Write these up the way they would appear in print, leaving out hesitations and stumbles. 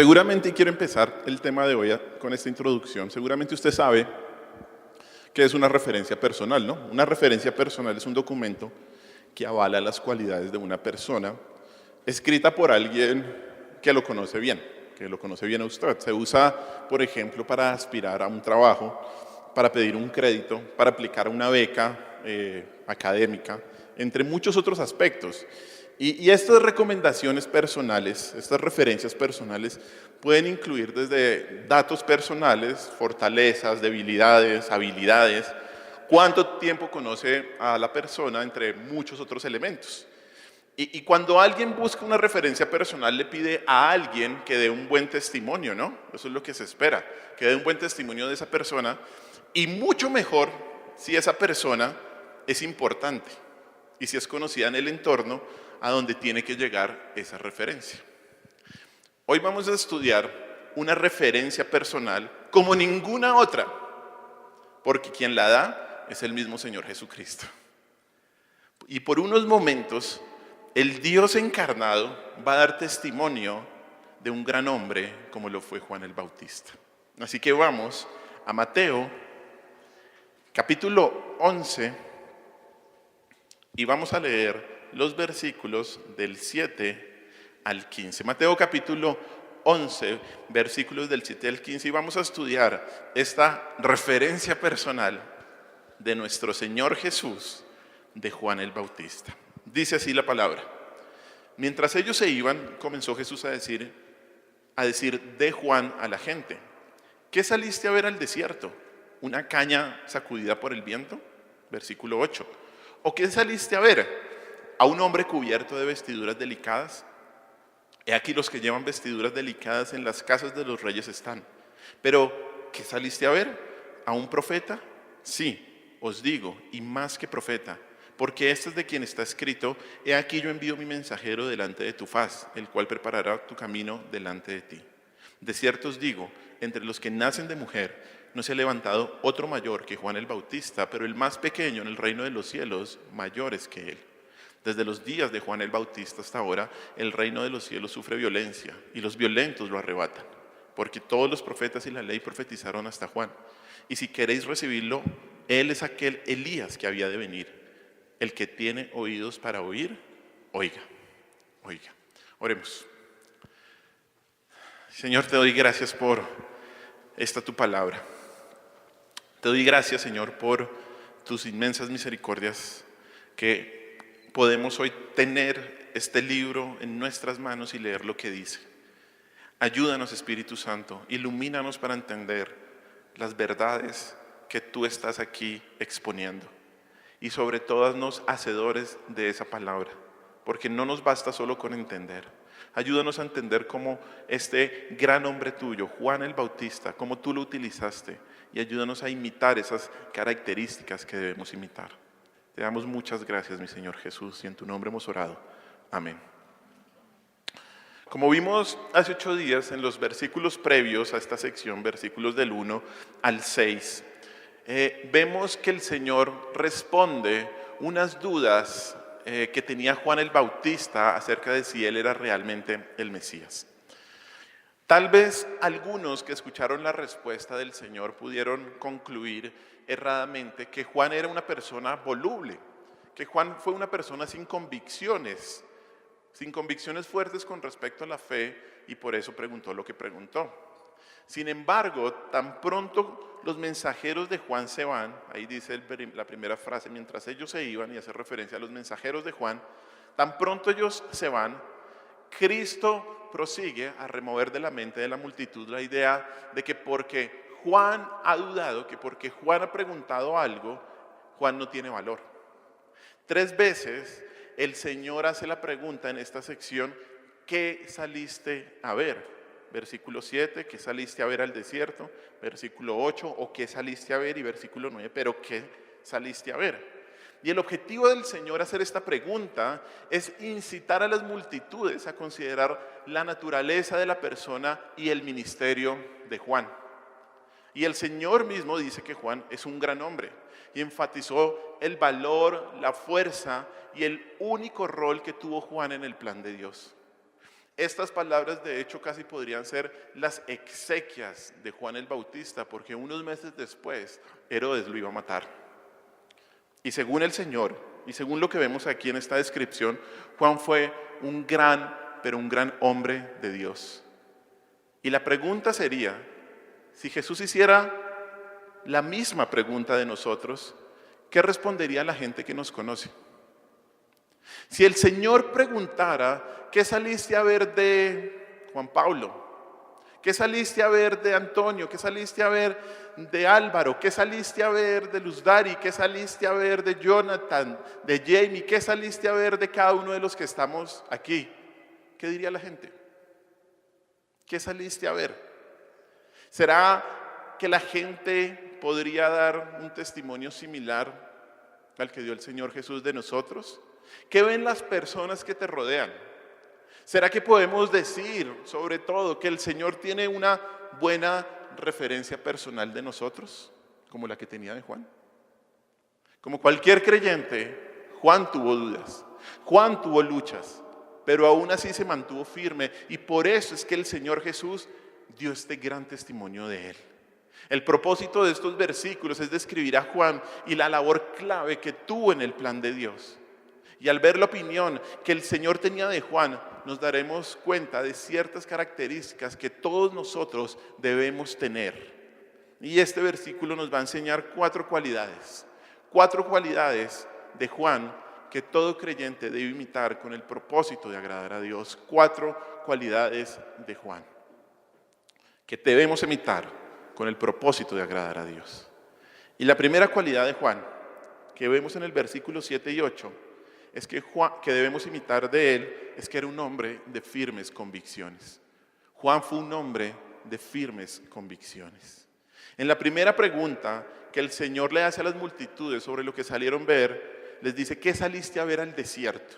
Seguramente, y quiero empezar el tema de hoy con esta introducción, seguramente usted sabe que es una referencia personal, ¿no? Una referencia personal es un documento que avala las cualidades de una persona, escrita por alguien que lo conoce bien, a usted. Se usa, por ejemplo, para aspirar a un trabajo, para pedir un crédito, para aplicar una beca académica, entre muchos otros aspectos. Y estas recomendaciones personales, estas referencias personales, pueden incluir desde datos personales, fortalezas, debilidades, habilidades, cuánto tiempo conoce a la persona, entre muchos otros elementos. Y cuando alguien busca una referencia personal, le pide a alguien que dé un buen testimonio, ¿no? Eso es lo que se espera, que dé un buen testimonio de esa persona, y mucho mejor si esa persona es importante y si es conocida en el entorno a donde tiene que llegar esa referencia. Hoy vamos a estudiar una referencia personal como ninguna otra, porque quien la da es el mismo Señor Jesucristo. Y por unos momentos, el Dios encarnado va a dar testimonio de un gran hombre como lo fue Juan el Bautista. Así que vamos a Mateo, capítulo 11, y vamos a leer los versículos del 7 al 15. Mateo capítulo 11, versículos del 7 al 15, y vamos a estudiar esta referencia personal de nuestro Señor Jesús, de Juan el Bautista. Dice así la palabra: mientras ellos se iban, comenzó Jesús a decir de Juan a la gente: ¿qué saliste a ver al desierto? ¿Una caña sacudida por el viento? Versículo 8. ¿O qué saliste a ver? ¿A un hombre cubierto de vestiduras delicadas? He aquí los que llevan vestiduras delicadas en las casas de los reyes están. Pero, ¿qué saliste a ver? ¿A un profeta? Sí, os digo, y más que profeta, porque este es de quien está escrito: he aquí yo envío mi mensajero delante de tu faz, el cual preparará tu camino delante de ti. De cierto os digo, entre los que nacen de mujer no se ha levantado otro mayor que Juan el Bautista, pero el más pequeño en el reino de los cielos mayor es que él. Desde los días de Juan el Bautista hasta ahora, el reino de los cielos sufre violencia, y los violentos lo arrebatan, porque todos los profetas y la ley profetizaron hasta Juan. Y si queréis recibirlo, él es aquel Elías que había de venir. El que tiene oídos para oír, oiga. Oiga. Oremos. Señor, te doy gracias por esta tu palabra. Te doy gracias, Señor, por tus inmensas misericordias, que podemos hoy tener este libro en nuestras manos y leer lo que dice. Ayúdanos, Espíritu Santo, ilumínanos para entender las verdades que tú estás aquí exponiendo. Y sobre todo, haznos hacedores de esa palabra, porque no nos basta solo con entender. Ayúdanos a entender cómo este gran hombre tuyo, Juan el Bautista, cómo tú lo utilizaste, y ayúdanos a imitar esas características que debemos imitar. Te damos muchas gracias, mi Señor Jesús, y en tu nombre hemos orado. Amén. Como vimos hace 8 días en los versículos previos a esta sección, versículos del 1 al 6, vemos que el Señor responde unas dudas que tenía Juan el Bautista acerca de si él era realmente el Mesías. Tal vez algunos que escucharon la respuesta del Señor pudieron concluir erradamente que Juan era una persona voluble, que Juan fue una persona sin convicciones fuertes con respecto a la fe, y por eso preguntó lo que preguntó. Sin embargo, tan pronto los mensajeros de Juan se van, ahí dice la primera frase, mientras ellos se iban, y hace referencia a los mensajeros de Juan, tan pronto ellos se van, Cristo prosigue a remover de la mente de la multitud la idea de que porque Juan ha dudado, que porque Juan ha preguntado algo, Juan no tiene valor. 3 veces el Señor hace la pregunta en esta sección: ¿qué saliste a ver? Versículo 7, ¿qué saliste a ver al desierto? Versículo 8, ¿o qué saliste a ver? Y versículo 9, ¿pero qué saliste a ver? Y el objetivo del Señor hacer esta pregunta es incitar a las multitudes a considerar la naturaleza de la persona y el ministerio de Juan. Y el Señor mismo dice que Juan es un gran hombre, y enfatizó el valor, la fuerza y el único rol que tuvo Juan en el plan de Dios. Estas palabras de hecho casi podrían ser las exequias de Juan el Bautista, porque unos meses después Herodes lo iba a matar. Y según el Señor, y según lo que vemos aquí en esta descripción, Juan fue un gran hombre de Dios. Y la pregunta sería, si Jesús hiciera la misma pregunta de nosotros, ¿qué respondería la gente que nos conoce? Si el Señor preguntara, ¿qué saliste a ver de Juan Pablo? ¿Qué saliste a ver de Antonio? ¿Qué saliste a ver de Álvaro? ¿Qué saliste a ver de Luz Dari? ¿Qué saliste a ver de Jonathan? ¿De Jamie? ¿Qué saliste a ver de cada uno de los que estamos aquí? ¿Qué diría la gente? ¿Qué saliste a ver? ¿Será que la gente podría dar un testimonio similar al que dio el Señor Jesús de nosotros? ¿Qué ven las personas que te rodean? ¿Será que podemos decir, sobre todo, que el Señor tiene una buena referencia personal de nosotros, como la que tenía de Juan? Como cualquier creyente, Juan tuvo dudas, Juan tuvo luchas, pero aún así se mantuvo firme, y por eso es que el Señor Jesús dio este gran testimonio de él. El propósito de estos versículos es describir a Juan y la labor clave que tuvo en el plan de Dios. Y al ver la opinión que el Señor tenía de Juan, nos daremos cuenta de ciertas características que todos nosotros debemos tener. Y este versículo nos va a enseñar cuatro cualidades de Juan que todo creyente debe imitar con el propósito de agradar a Dios. 4 cualidades de Juan que debemos imitar con el propósito de agradar a Dios. Y la primera cualidad de Juan, que vemos en el versículo 7 y 8, es que debemos imitar de él, es que era un hombre de firmes convicciones. Juan fue un hombre de firmes convicciones. En la primera pregunta que el Señor le hace a las multitudes sobre lo que salieron a ver, les dice, ¿qué saliste a ver al desierto?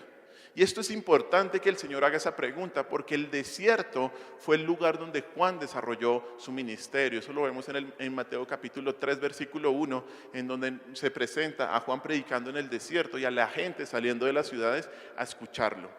Y esto es importante que el Señor haga esa pregunta, porque el desierto fue el lugar donde Juan desarrolló su ministerio. Eso lo vemos en Mateo capítulo 3, versículo 1, en donde se presenta a Juan predicando en el desierto y a la gente saliendo de las ciudades a escucharlo.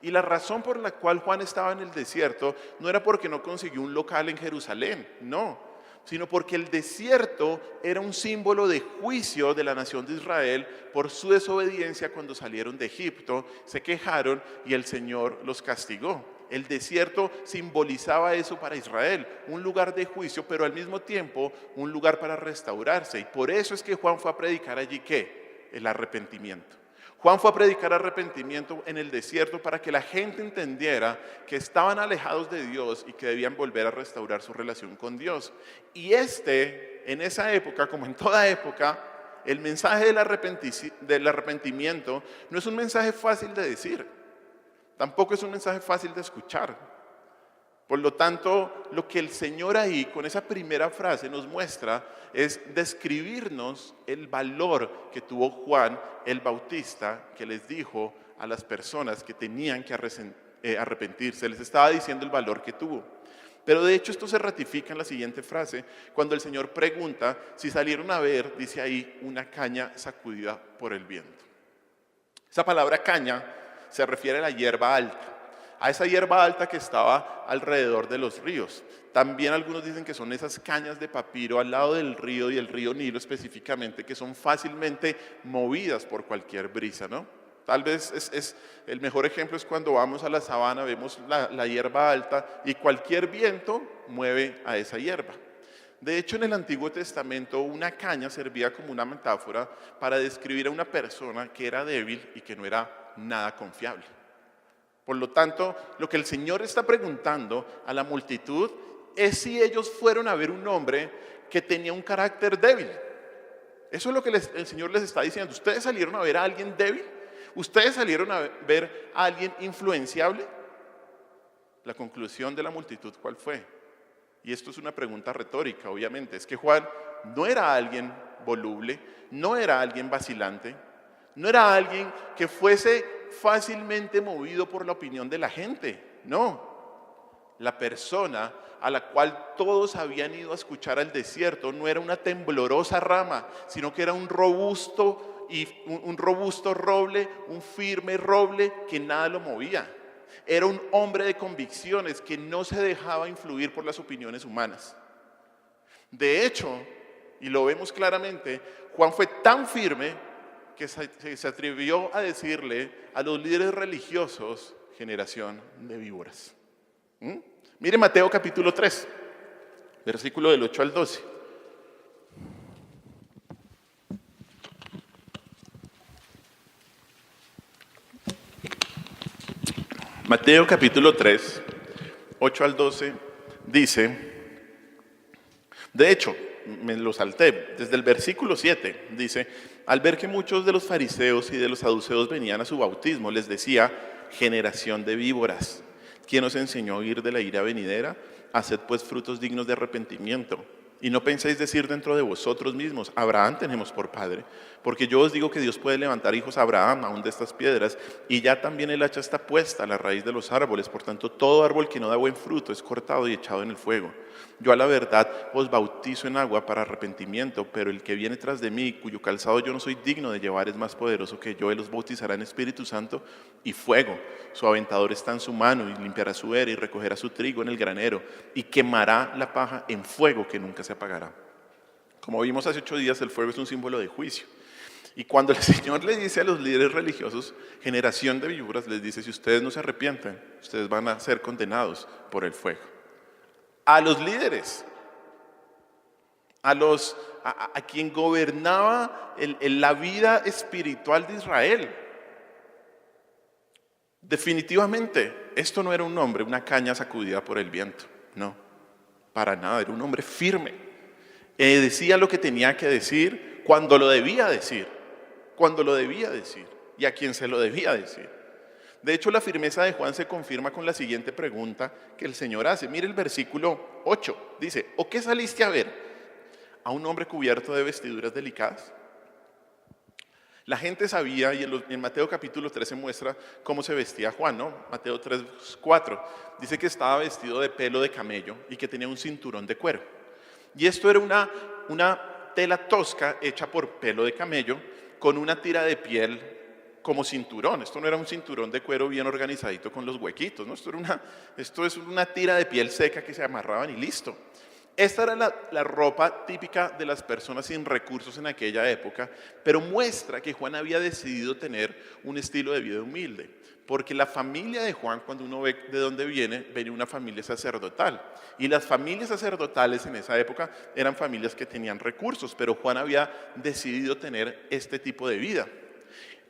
Y la razón por la cual Juan estaba en el desierto no era porque no consiguió un local en Jerusalén, no, sino porque el desierto era un símbolo de juicio de la nación de Israel por su desobediencia cuando salieron de Egipto, se quejaron y el Señor los castigó. El desierto simbolizaba eso para Israel, un lugar de juicio, pero al mismo tiempo un lugar para restaurarse. Y por eso es que Juan fue a predicar allí, ¿qué? El arrepentimiento. Juan fue a predicar arrepentimiento en el desierto para que la gente entendiera que estaban alejados de Dios y que debían volver a restaurar su relación con Dios. Y en esa época, como en toda época, el mensaje del arrepentimiento no es un mensaje fácil de decir, tampoco es un mensaje fácil de escuchar. Por lo tanto, lo que el Señor ahí con esa primera frase nos muestra es describirnos el valor que tuvo Juan el Bautista, que les dijo a las personas que tenían que arrepentirse. Les estaba diciendo el valor que tuvo. Pero de hecho esto se ratifica en la siguiente frase, cuando el Señor pregunta si salieron a ver, dice ahí, una caña sacudida por el viento. Esa palabra caña se refiere a la hierba alta, a esa hierba alta que estaba alrededor de los ríos. También algunos dicen que son esas cañas de papiro al lado del río y el río Nilo específicamente, que son fácilmente movidas por cualquier brisa, ¿no? Tal vez el mejor ejemplo es cuando vamos a la sabana, vemos la hierba alta y cualquier viento mueve a esa hierba. De hecho, en el Antiguo Testamento una caña servía como una metáfora para describir a una persona que era débil y que no era nada confiable. Por lo tanto, lo que el Señor está preguntando a la multitud es si ellos fueron a ver un hombre que tenía un carácter débil. Eso es lo que el Señor les está diciendo. ¿Ustedes salieron a ver a alguien débil? ¿Ustedes salieron a ver a alguien influenciable? La conclusión de la multitud, ¿cuál fue? Y esto es una pregunta retórica, obviamente. Es que Juan no era alguien voluble, no era alguien vacilante, no era alguien que fuese fácilmente movido por la opinión de la gente. No, la persona a la cual todos habían ido a escuchar al desierto no era una temblorosa rama, sino que era un robusto roble, un firme roble que nada lo movía. Era un hombre de convicciones que no se dejaba influir por las opiniones humanas. De hecho, y lo vemos claramente, Juan fue tan firme que se atrevió a decirle a los líderes religiosos: generación de víboras. Mire Mateo capítulo 3, versículo del 8 al 12. Mateo capítulo 3, 8 al 12 dice, de hecho, me lo salté, desde el versículo 7, dice: al ver que muchos de los fariseos y de los saduceos venían a su bautismo, les decía: generación de víboras, ¿quién os enseñó a huir de la ira venidera? Haced pues frutos dignos de arrepentimiento. Y no penséis decir dentro de vosotros mismos: Abraham tenemos por padre. Porque yo os digo que Dios puede levantar hijos a Abraham aún de estas piedras, y ya también el hacha está puesta a la raíz de los árboles. Por tanto, todo árbol que no da buen fruto es cortado y echado en el fuego. Yo a la verdad os bautizo en agua para arrepentimiento, pero el que viene tras de mí, cuyo calzado yo no soy digno de llevar, es más poderoso que yo. Él os bautizará en Espíritu Santo y fuego. Su aventador está en su mano, y limpiará su era y recogerá su trigo en el granero, y quemará la paja en fuego que nunca se apagará. Como vimos hace 8 días, el fuego es un símbolo de juicio. Y cuando el Señor le dice a los líderes religiosos, generación de víboras, les dice: si ustedes no se arrepienten, ustedes van a ser condenados por el fuego. A los líderes, a quien gobernaba la vida espiritual de Israel. Definitivamente, esto no era un hombre, una caña sacudida por el viento. No, para nada, era un hombre firme. Decía lo que tenía que decir, cuando lo debía decir, y a quien se lo debía decir. De hecho, la firmeza de Juan se confirma con la siguiente pregunta que el Señor hace. Mire el versículo 8, dice: ¿o qué saliste a ver? ¿A un hombre cubierto de vestiduras delicadas? La gente sabía, y en Mateo capítulo 13 muestra cómo se vestía Juan, ¿no? Mateo 3, 4, dice que estaba vestido de pelo de camello y que tenía un cinturón de cuero. Y esto era una tela tosca hecha por pelo de camello con una tira de piel como cinturón. Esto no era un cinturón de cuero bien organizadito con los huequitos, ¿no? Esto es una tira de piel seca que se amarraban y listo. Esta era la ropa típica de las personas sin recursos en aquella época, pero muestra que Juan había decidido tener un estilo de vida humilde, porque la familia de Juan, cuando uno ve de dónde viene una familia sacerdotal, y las familias sacerdotales en esa época eran familias que tenían recursos, pero Juan había decidido tener este tipo de vida.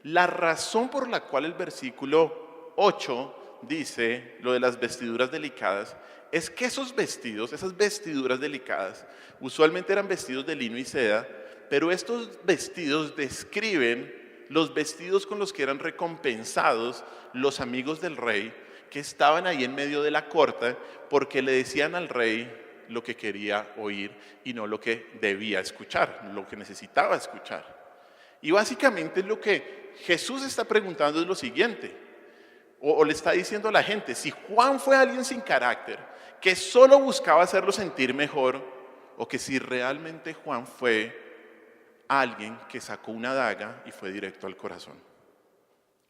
La razón por la cual el versículo 8 dice lo de las vestiduras delicadas es que esos vestidos, esas vestiduras delicadas, usualmente eran vestidos de lino y seda, pero estos vestidos describen los vestidos con los que eran recompensados los amigos del rey, que estaban ahí en medio de la corte, porque le decían al rey lo que quería oír y no lo que debía escuchar, lo que necesitaba escuchar. Y básicamente lo que Jesús está preguntando es lo siguiente, o le está diciendo a la gente: si Juan fue alguien sin carácter, que solo buscaba hacerlo sentir mejor, o que si realmente Juan fue alguien que sacó una daga y fue directo al corazón.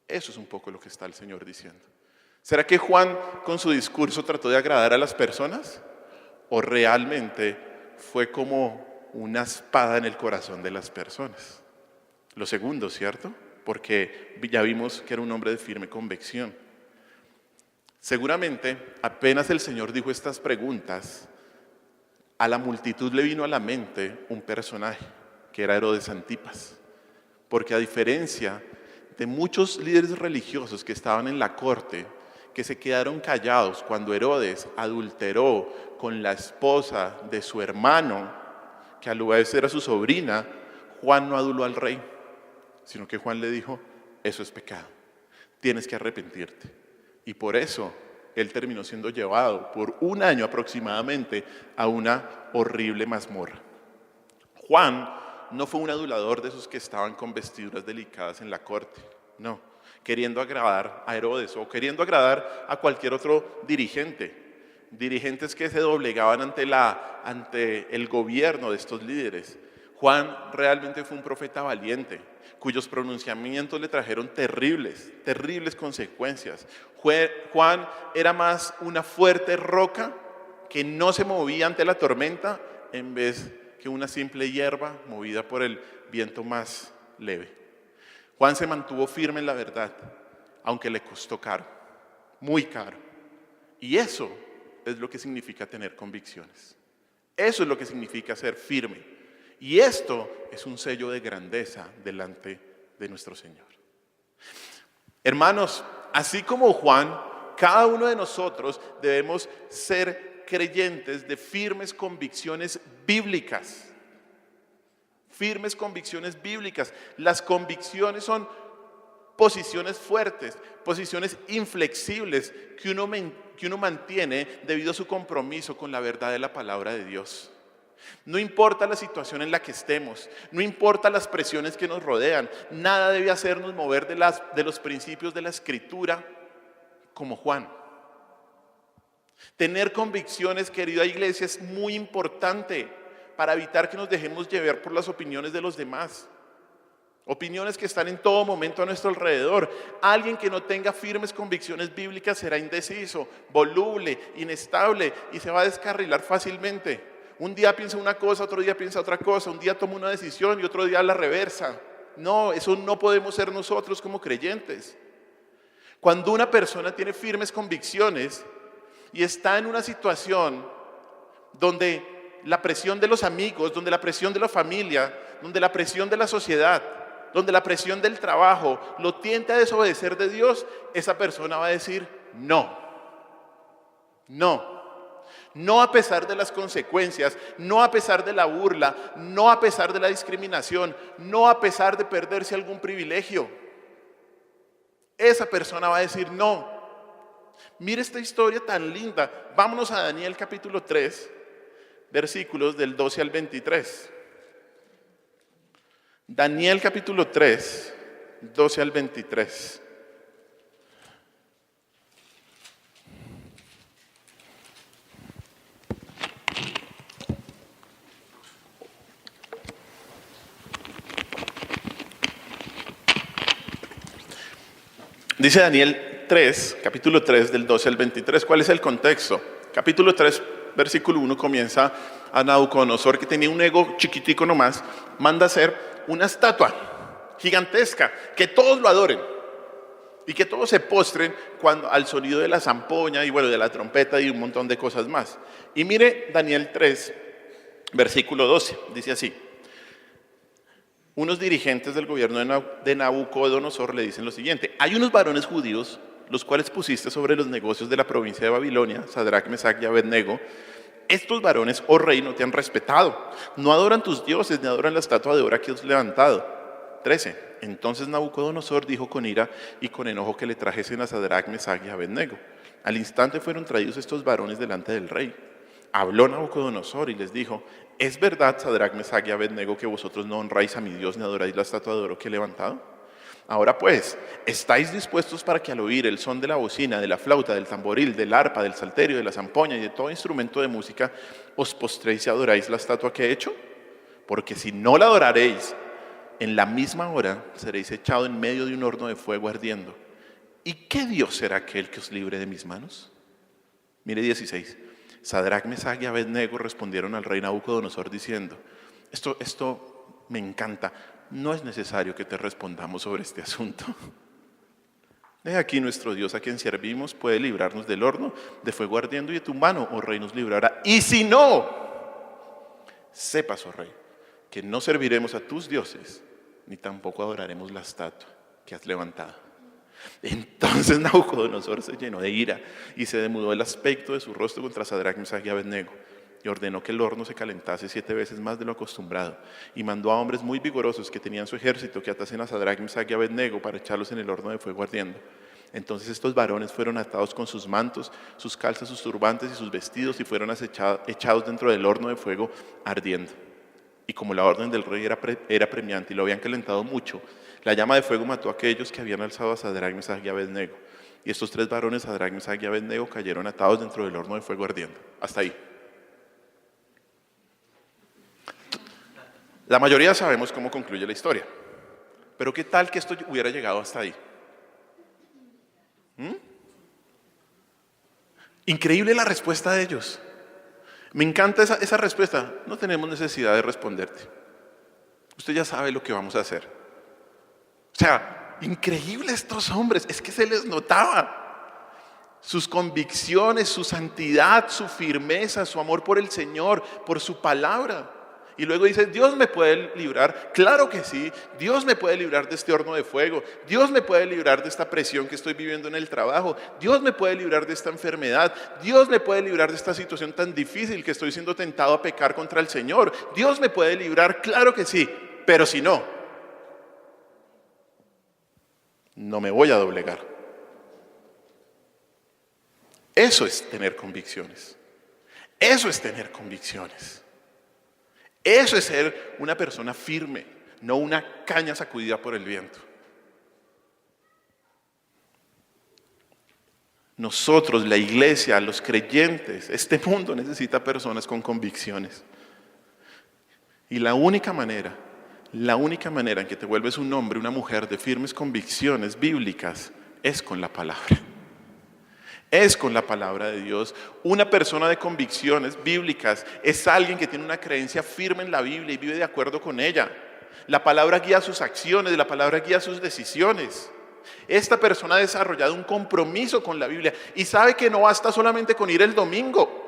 Eso es un poco lo que está el Señor diciendo. ¿Será que Juan con su discurso trató de agradar a las personas? ¿O realmente fue como una espada en el corazón de las personas? Lo segundo, ¿cierto? Porque ya vimos que era un hombre de firme convicción. Seguramente, apenas el Señor dijo estas preguntas, a la multitud le vino a la mente un personaje, que era Herodes Antipas. Porque a diferencia de muchos líderes religiosos que estaban en la corte, que se quedaron callados cuando Herodes adulteró con la esposa de su hermano, que a la vez era su sobrina, Juan no aduló al rey, sino que Juan le dijo: eso es pecado, tienes que arrepentirte. Y por eso él terminó siendo llevado por 1 año aproximadamente a una horrible mazmorra. Juan no fue un adulador de esos que estaban con vestiduras delicadas en la corte, no, queriendo agradar a Herodes o queriendo agradar a cualquier otro dirigentes que se doblegaban ante el gobierno de estos líderes. Juan realmente fue un profeta valiente, cuyos pronunciamientos le trajeron terribles consecuencias. Juan era más una fuerte roca que no se movía ante la tormenta, en vez que una simple hierba movida por el viento más leve. Juan se mantuvo firme en la verdad, aunque le costó caro, muy caro. Y eso es lo que significa tener convicciones. Eso es lo que significa ser firme. Y esto es un sello de grandeza delante de nuestro Señor. Hermanos, así como Juan, cada uno de nosotros debemos ser creyentes de firmes convicciones bíblicas. Firmes convicciones bíblicas. Las convicciones son posiciones fuertes, posiciones inflexibles que uno mantiene debido a su compromiso con la verdad de la palabra de Dios. No importa la situación en la que estemos, no importa las presiones que nos rodean, nada debe hacernos mover de los principios de la Escritura como Juan. Tener convicciones, querida iglesia, es muy importante para evitar que nos dejemos llevar por las opiniones de los demás. Opiniones que están en todo momento a nuestro alrededor. Alguien que no tenga firmes convicciones bíblicas será indeciso, voluble, inestable y se va a descarrilar fácilmente. Un día piensa una cosa, otro día piensa otra cosa, un día toma una decisión y otro día la reversa. No, eso no podemos ser nosotros como creyentes. Cuando una persona tiene firmes convicciones y está en una situación donde la presión de los amigos, donde la presión de la familia, donde la presión de la sociedad, donde la presión del trabajo lo tienta a desobedecer de Dios, esa persona va a decir no. No a pesar de las consecuencias, no a pesar de la burla, no a pesar de la discriminación, no a pesar de perderse algún privilegio. Esa persona va a decir no. Mire esta historia tan linda. Vámonos a Daniel capítulo 3, versículos del 12 al 23. Daniel capítulo 3, 12 al 23. Dice Daniel 3, capítulo 3, del 12 al 23. ¿Cuál es el contexto? Capítulo 3, versículo 1 comienza a Nabucodonosor, que tenía un ego chiquitico nomás, manda hacer una estatua gigantesca, que todos lo adoren y que todos se postren al sonido de la zampoña y de la trompeta y un montón de cosas más. Y mire Daniel 3, versículo 12, dice así: unos dirigentes del gobierno de Nabucodonosor le dicen lo siguiente: hay unos varones judíos, los cuales pusiste sobre los negocios de la provincia de Babilonia, Sadrach, Mesach y Abednego. Estos varones, oh rey, no te han respetado, no adoran tus dioses, ni adoran la estatua de oro que has levantado. 13. Entonces Nabucodonosor dijo con ira y con enojo que le trajesen a Sadrach, Mesach y Abednego. Al instante fueron traídos estos varones delante del rey. Habló Nabucodonosor y les dijo: ¿es verdad, Sadrach, Mesach y Abednego, que vosotros no honráis a mi Dios ni adoráis la estatua de oro que he levantado? Ahora pues, ¿estáis dispuestos para que al oír el son de la bocina, de la flauta, del tamboril, del arpa, del salterio, de la zampoña y de todo instrumento de música, os postréis y adoráis la estatua que he hecho? Porque si no la adoraréis, en la misma hora seréis echado en medio de un horno de fuego ardiendo. ¿Y qué Dios será aquel que os libre de mis manos? Mire 16. Sadrach, Mesach y Abednego respondieron al rey Nabucodonosor diciendo: esto me encanta, no es necesario que te respondamos sobre este asunto. He aquí nuestro Dios, a quien servimos, puede librarnos del horno de fuego ardiendo, y de tu mano, oh rey, nos librará. Y si no, sepas, oh rey, que no serviremos a tus dioses, ni tampoco adoraremos la estatua que has levantado. Entonces Nabucodonosor se llenó de ira y se demudó el aspecto de su rostro contra Sadrach, Mesach y Abednego, y ordenó que el horno se calentase 7 veces más de lo acostumbrado, y mandó a hombres muy vigorosos que tenían su ejército que atasen a Sadrach, Mesach y Abednego para echarlos en el horno de fuego ardiendo. Entonces estos varones fueron atados con sus mantos, sus calzas, sus turbantes y sus vestidos, y fueron echados dentro del horno de fuego ardiendo. Y como la orden del rey era premiante y lo habían calentado mucho, la llama de fuego mató a aquellos que habían alzado a Sadrach, Mesach y Abednego. Y estos 3 varones, Sadrach, Mesach y Abednego, cayeron atados dentro del horno de fuego ardiendo. Hasta ahí. La mayoría sabemos cómo concluye la historia. Pero ¿qué tal que esto hubiera llegado hasta ahí? Increíble la respuesta de ellos. Me encanta esa respuesta. No tenemos necesidad de responderte. Usted ya sabe lo que vamos a hacer. O sea, increíble estos hombres. Es que se les notaba sus convicciones, su santidad, su firmeza, su amor por el Señor, por su palabra. Y luego dice, Dios me puede librar. Claro que sí, Dios me puede librar de este horno de fuego. Dios me puede librar de esta presión que estoy viviendo en el trabajo. Dios me puede librar de esta enfermedad. Dios me puede librar de esta situación tan difícil que estoy siendo tentado a pecar contra el Señor. Dios me puede librar, claro que sí. Pero si no, no me voy a doblegar. Eso es tener convicciones. Eso es tener convicciones. Eso es ser una persona firme, no una caña sacudida por el viento. Nosotros, la iglesia, los creyentes, este mundo necesita personas con convicciones. Y la única manera en que te vuelves un hombre, una mujer de firmes convicciones bíblicas es con la palabra. Es con la palabra de Dios. Una persona de convicciones bíblicas es alguien que tiene una creencia firme en la Biblia y vive de acuerdo con ella. La palabra guía sus acciones, la palabra guía sus decisiones. Esta persona ha desarrollado un compromiso con la Biblia y sabe que no basta solamente con ir el domingo.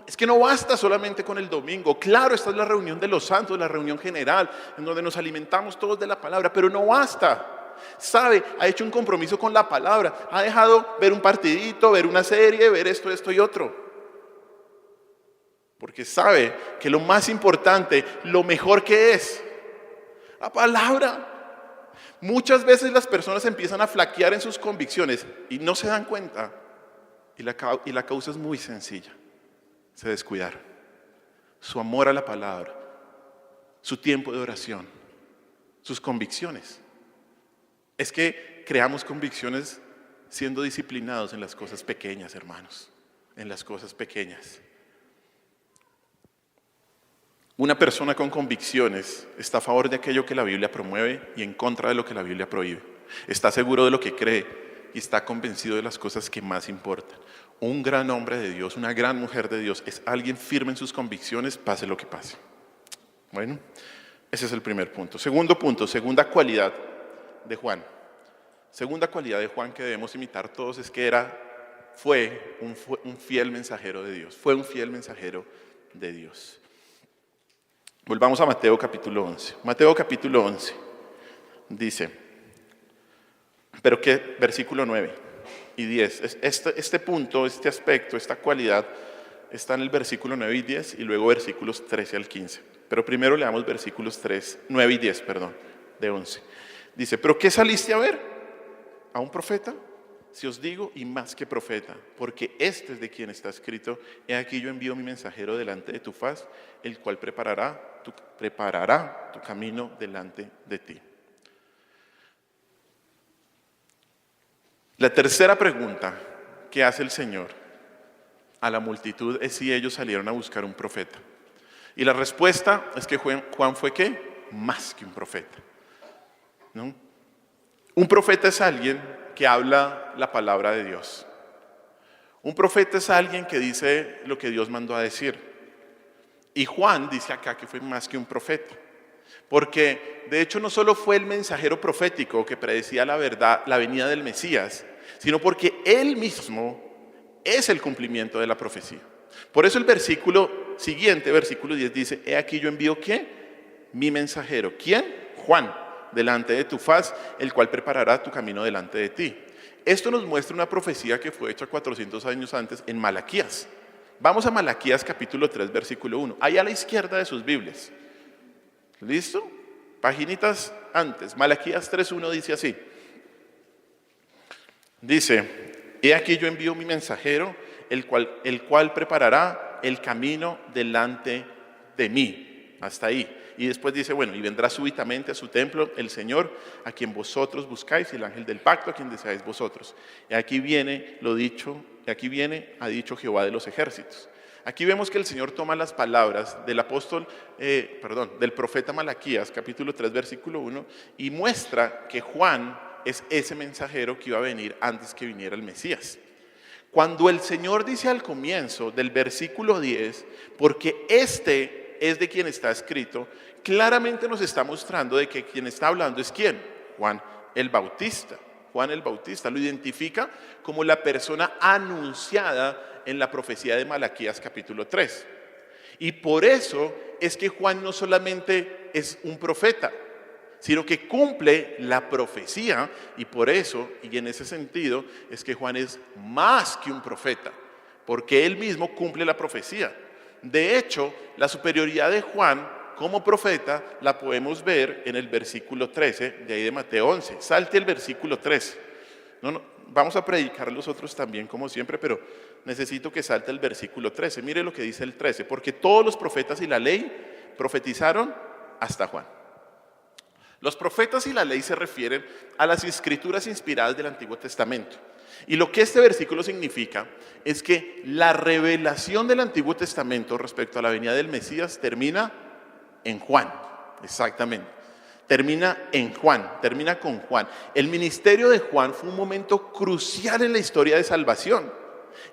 Es que no basta solamente con el domingo. Claro, esta es la reunión de los santos, la reunión general, en donde nos alimentamos todos de la palabra, pero no basta. Sabe, ha hecho un compromiso con la palabra, ha dejado ver un partidito, ver una serie, ver esto y otro. Porque sabe que lo más importante, lo mejor que es, la palabra. Muchas veces las personas empiezan a flaquear en sus convicciones y no se dan cuenta. Y la causa es muy sencilla. Se descuidaron. Su amor a la palabra, su tiempo de oración, sus convicciones. Es que creamos convicciones siendo disciplinados en las cosas pequeñas, hermanos, en las cosas pequeñas. Una persona con convicciones está a favor de aquello que la Biblia promueve y en contra de lo que la Biblia prohíbe. Está seguro de lo que cree y está convencido de las cosas que más importan. Un gran hombre de Dios, una gran mujer de Dios, es alguien firme en sus convicciones, pase lo que pase. Bueno, ese es el primer punto. Segundo punto, segunda cualidad de Juan. Segunda cualidad de Juan que debemos imitar todos es que fue un fiel mensajero de Dios. Fue un fiel mensajero de Dios. Volvamos a Mateo capítulo 11. Mateo capítulo 11 dice, pero que versículo 9 y 10. Este punto, este aspecto, esta cualidad está en el versículo 9 y 10 y luego versículos 13 al 15. Pero primero leamos versículos 9 y 10, de 11. Dice, ¿pero qué saliste a ver? ¿A un profeta? Si os digo, y más que profeta, porque este es de quien está escrito, he aquí yo envío mi mensajero delante de tu faz, el cual preparará tu camino delante de ti. La tercera pregunta que hace el Señor a la multitud es si ellos salieron a buscar un profeta. Y la respuesta es que Juan fue ¿qué? Más que un profeta, ¿no? Un profeta es alguien que habla la palabra de Dios. Un profeta es alguien que dice lo que Dios mandó a decir. Y Juan dice acá que fue más que un profeta. Porque de hecho no solo fue el mensajero profético que predecía la verdad, la venida del Mesías, sino porque él mismo es el cumplimiento de la profecía. Por eso el versículo siguiente, versículo 10 dice, he aquí yo envío ¿qué? Mi mensajero. ¿Quién? Juan. Delante de tu faz, el cual preparará tu camino delante de ti. Esto nos muestra una profecía que fue hecha 400 años antes en Malaquías. Vamos a Malaquías capítulo 3, versículo 1. Ahí a la izquierda de sus Biblias. ¿Listo? Paginitas antes. Malaquías 3:1 dice así. Dice, he aquí yo envío mi mensajero, el cual preparará el camino delante de mí. Hasta ahí. Y después dice, bueno, y vendrá súbitamente a su templo el Señor, a quien vosotros buscáis, y el ángel del pacto, a quien deseáis vosotros. Y aquí viene lo dicho, y aquí viene, ha dicho Jehová de los ejércitos. Aquí vemos que el Señor toma las palabras del del profeta Malaquías, capítulo 3, versículo 1, y muestra que Juan es ese mensajero que iba a venir antes que viniera el Mesías. Cuando el Señor dice al comienzo del versículo 10, porque este es de quien está escrito, claramente nos está mostrando de que quien está hablando es ¿quién? Juan el Bautista. Juan el Bautista lo identifica como la persona anunciada en la profecía de Malaquías capítulo 3. Y por eso es que Juan no solamente es un profeta, sino que cumple la profecía, y por eso, y en ese sentido, es que Juan es más que un profeta, porque él mismo cumple la profecía. De hecho, la superioridad de Juan como profeta la podemos ver en el versículo 13 de ahí de Mateo 11. Salte el versículo 13. Vamos a predicar los otros también como siempre, pero necesito que salte el versículo 13. Mire lo que dice el 13, porque todos los profetas y la ley profetizaron hasta Juan. Los profetas y la ley se refieren a las escrituras inspiradas del Antiguo Testamento. Y lo que este versículo significa es que la revelación del Antiguo Testamento respecto a la venida del Mesías termina en Juan, exactamente. Termina en Juan, termina con Juan. El ministerio de Juan fue un momento crucial en la historia de salvación.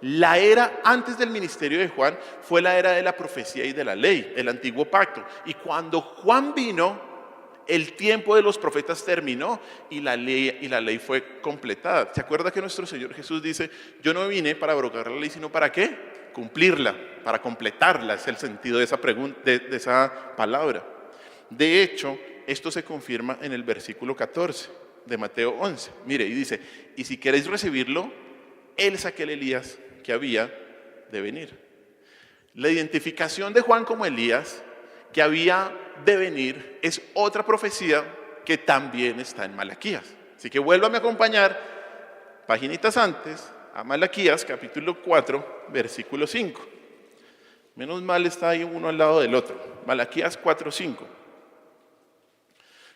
La era antes del ministerio de Juan fue la era de la profecía y de la ley, el antiguo pacto. Y cuando Juan vino, el tiempo de los profetas terminó y la ley fue completada. ¿Se acuerda que nuestro Señor Jesús dice, yo no vine para abrogar la ley, sino para qué? Cumplirla, para completarla, es el sentido de esa pregunta, de esa palabra. De hecho, esto se confirma en el versículo 14 de Mateo 11. Mire, y dice, y si queréis recibirlo, él es aquel Elías que había de venir. La identificación de Juan como Elías que había de venir es otra profecía que también está en Malaquías. Así que vuélvame a acompañar paginitas antes a Malaquías capítulo 4 versículo 5. Menos mal está ahí uno al lado del otro. Malaquías 4:5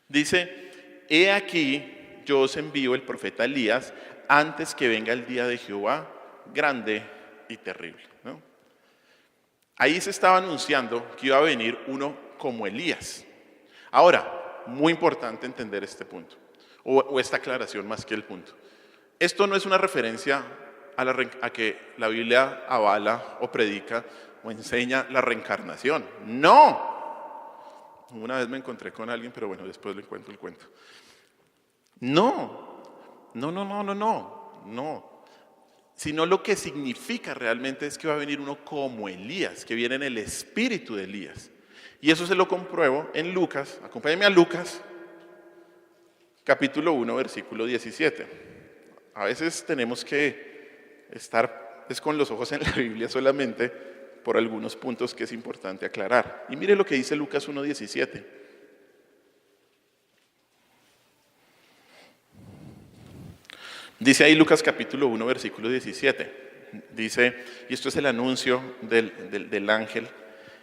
dice, he aquí yo os envío el profeta Elías antes que venga el día de Jehová grande y terrible, ¿no? Ahí se estaba anunciando que iba a venir uno como Elías. Ahora, muy importante entender este punto, o esta aclaración más que el punto. Esto no es una referencia a que la Biblia avala o predica o enseña la reencarnación. ¡No! Una vez me encontré con alguien, pero bueno, después le cuento el cuento. No. Sino lo que significa realmente es que va a venir uno como Elías, que viene en el espíritu de Elías. Y eso se lo compruebo en Lucas. Acompáñenme a Lucas, capítulo 1, versículo 17. A veces tenemos que estar con los ojos en la Biblia solamente por algunos puntos que es importante aclarar. Y mire lo que dice Lucas 1, 17. Dice ahí Lucas capítulo 1, versículo 17. Dice, y esto es el anuncio del ángel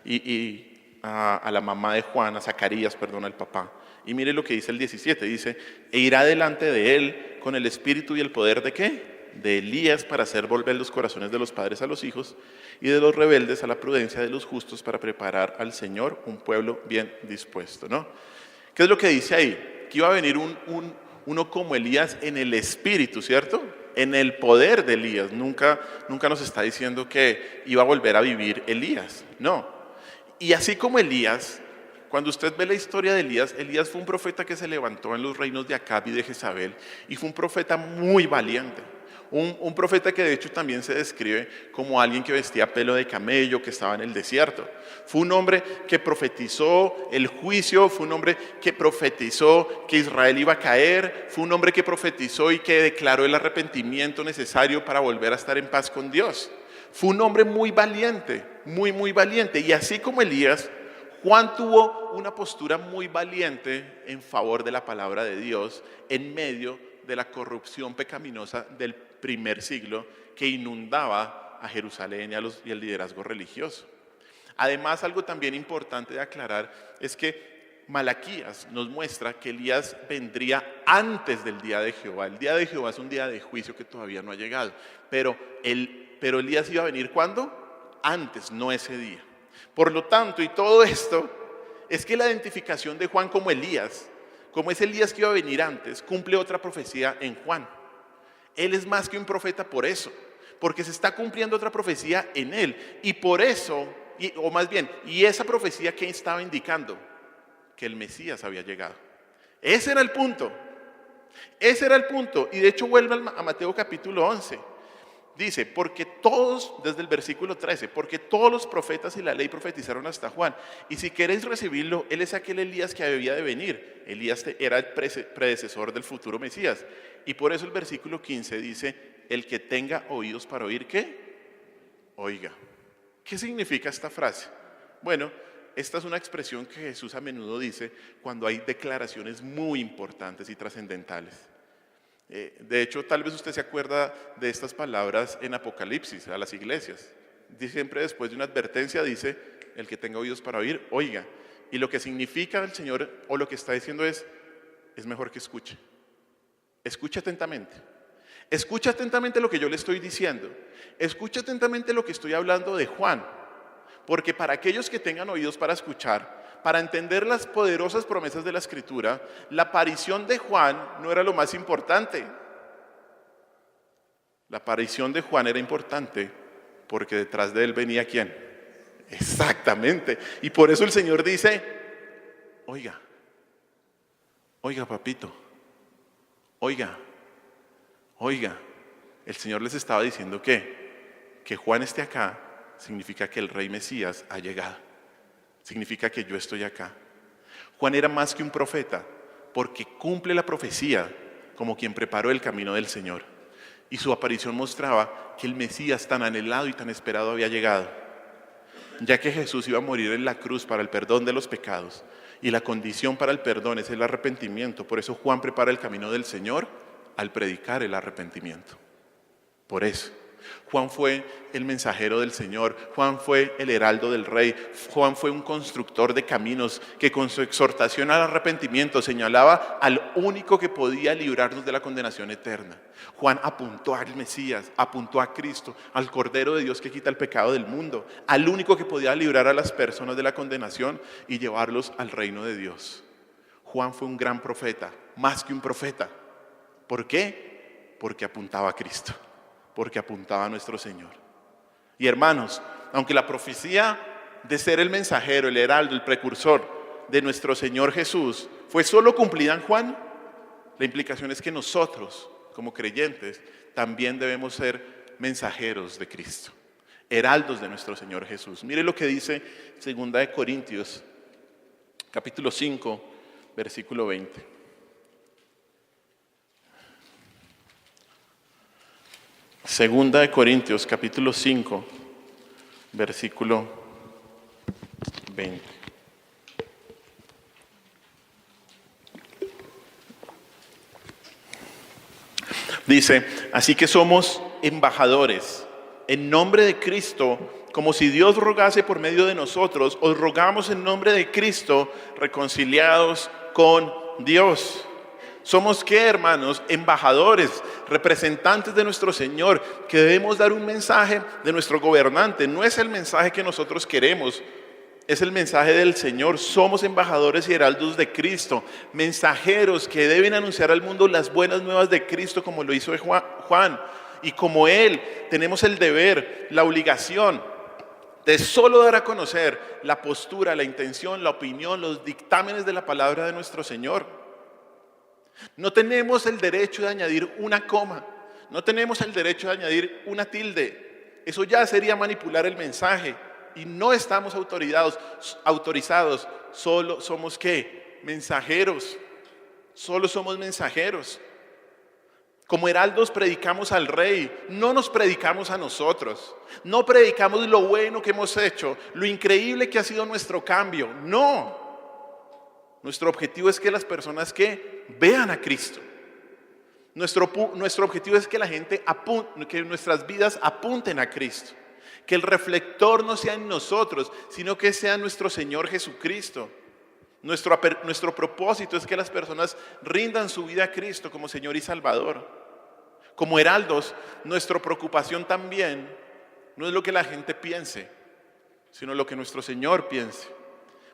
y a la mamá de Juan, a Zacarías, perdón, al papá. Y mire lo que dice el 17, dice, e irá delante de él con el espíritu y el poder ¿de qué? De Elías, para hacer volver los corazones de los padres a los hijos y de los rebeldes a la prudencia de los justos, para preparar al Señor un pueblo bien dispuesto, ¿no? ¿Qué es lo que dice ahí? Que iba a venir uno como Elías en el espíritu, ¿cierto? En el poder de Elías. Nunca nos está diciendo que iba a volver a vivir Elías, no. Y así como Elías, cuando usted ve la historia de Elías, Elías fue un profeta que se levantó en los reinos de Acab y de Jezabel y fue un profeta muy valiente. Un profeta que de hecho también se describe como alguien que vestía pelo de camello, que estaba en el desierto. Fue un hombre que profetizó el juicio, fue un hombre que profetizó que Israel iba a caer, fue un hombre que profetizó y que declaró el arrepentimiento necesario para volver a estar en paz con Dios. Fue un hombre muy valiente, muy valiente. Y así como Elías, Juan tuvo una postura muy valiente en favor de la palabra de Dios en medio de la corrupción pecaminosa del primer siglo que inundaba a Jerusalén y al liderazgo religioso. Además, algo también importante de aclarar es que Malaquías nos muestra que Elías vendría antes del día de Jehová. El día de Jehová es un día de juicio que todavía no ha llegado, pero Elías iba a venir ¿cuándo? antes, no ese día. Por lo tanto, y todo esto, es que la identificación de Juan como Elías, como es Elías que iba a venir antes, cumple otra profecía en Juan. Él es más que un profeta por eso, porque se está cumpliendo otra profecía en él. Y por eso, o más bien, y esa profecía que estaba indicando que el Mesías había llegado. Ese era el punto. Ese era el punto. Y de hecho vuelve a Mateo capítulo 11. Dice, porque todos, desde el versículo 13, porque todos los profetas y la ley profetizaron hasta Juan. Y si queréis recibirlo, él es aquel Elías que había de venir. Elías era el predecesor del futuro Mesías. Y por eso el versículo 15 dice, el que tenga oídos para oír, ¿qué? Oiga. ¿Qué significa esta frase? Bueno, esta es una expresión que Jesús a menudo dice cuando hay declaraciones muy importantes y trascendentales. De hecho, tal vez usted se acuerda de estas palabras en Apocalipsis a las iglesias. Siempre después de una advertencia dice, el que tenga oídos para oír, oiga. Y lo que significa el Señor o lo que está diciendo es mejor que escuche. Escuche atentamente. Escucha atentamente lo que yo le estoy diciendo. Escucha atentamente lo que estoy hablando de Juan. Porque para aquellos que tengan oídos para escuchar, para entender las poderosas promesas de la Escritura, la aparición de Juan no era lo más importante. La aparición de Juan era importante porque detrás de él venía ¿quién? Exactamente. Y por eso el Señor dice, oiga, papito, oiga. El Señor les estaba diciendo que Juan esté acá significa que el Rey Mesías ha llegado. Significa que yo estoy acá. Juan era más que un profeta porque cumple la profecía como quien preparó el camino del Señor. Y su aparición mostraba que el Mesías tan anhelado y tan esperado había llegado. Ya que Jesús iba a morir en la cruz para el perdón de los pecados y la condición para el perdón es el arrepentimiento. Por eso Juan prepara el camino del Señor al predicar el arrepentimiento. Por eso. Juan fue el mensajero del Señor, Juan fue el heraldo del Rey, Juan fue un constructor de caminos que con su exhortación al arrepentimiento señalaba al único que podía librarnos de la condenación eterna. Juan apuntó al Mesías, apuntó a Cristo, al Cordero de Dios que quita el pecado del mundo, al único que podía librar a las personas de la condenación y llevarlos al reino de Dios. Juan fue un gran profeta, más que un profeta. ¿Por qué? Porque apuntaba a Cristo. Porque apuntaba a nuestro Señor. Y hermanos, aunque la profecía de ser el mensajero, el heraldo, el precursor de nuestro Señor Jesús fue solo cumplida en Juan, la implicación es que nosotros, como creyentes, también debemos ser mensajeros de Cristo, heraldos de nuestro Señor Jesús. Mire lo que dice 2 Corintios, capítulo 5, versículo 20. Segunda de Corintios, capítulo 5, versículo 20. Dice, así que somos embajadores en nombre de Cristo, como si Dios rogase por medio de nosotros, os rogamos en nombre de Cristo, reconciliados con Dios. ¿Somos qué, hermanos? Embajadores, representantes de nuestro Señor, que debemos dar un mensaje de nuestro gobernante. No es el mensaje que nosotros queremos, es el mensaje del Señor. Somos embajadores y heraldos de Cristo, mensajeros que deben anunciar al mundo las buenas nuevas de Cristo, como lo hizo Juan. Y como Él, tenemos el deber, la obligación de solo dar a conocer la postura, la intención, la opinión, los dictámenes de la palabra de nuestro Señor. No tenemos el derecho de añadir una coma, no tenemos el derecho de añadir una tilde. Eso ya sería manipular el mensaje y no estamos autorizados. Solo somos ¿qué? Mensajeros. Solo somos mensajeros. Como heraldos predicamos al Rey, no nos predicamos a nosotros. No predicamos lo bueno que hemos hecho, lo increíble que ha sido nuestro cambio. No. Nuestro objetivo es que las personas que vean a Cristo. Nuestro objetivo es que la gente que nuestras vidas apunten a Cristo. Que el reflector no sea en nosotros, sino que sea nuestro Señor Jesucristo. Nuestro propósito es que las personas rindan su vida a Cristo como Señor y Salvador. Como heraldos, nuestra preocupación también no es lo que la gente piense, sino lo que nuestro Señor piense,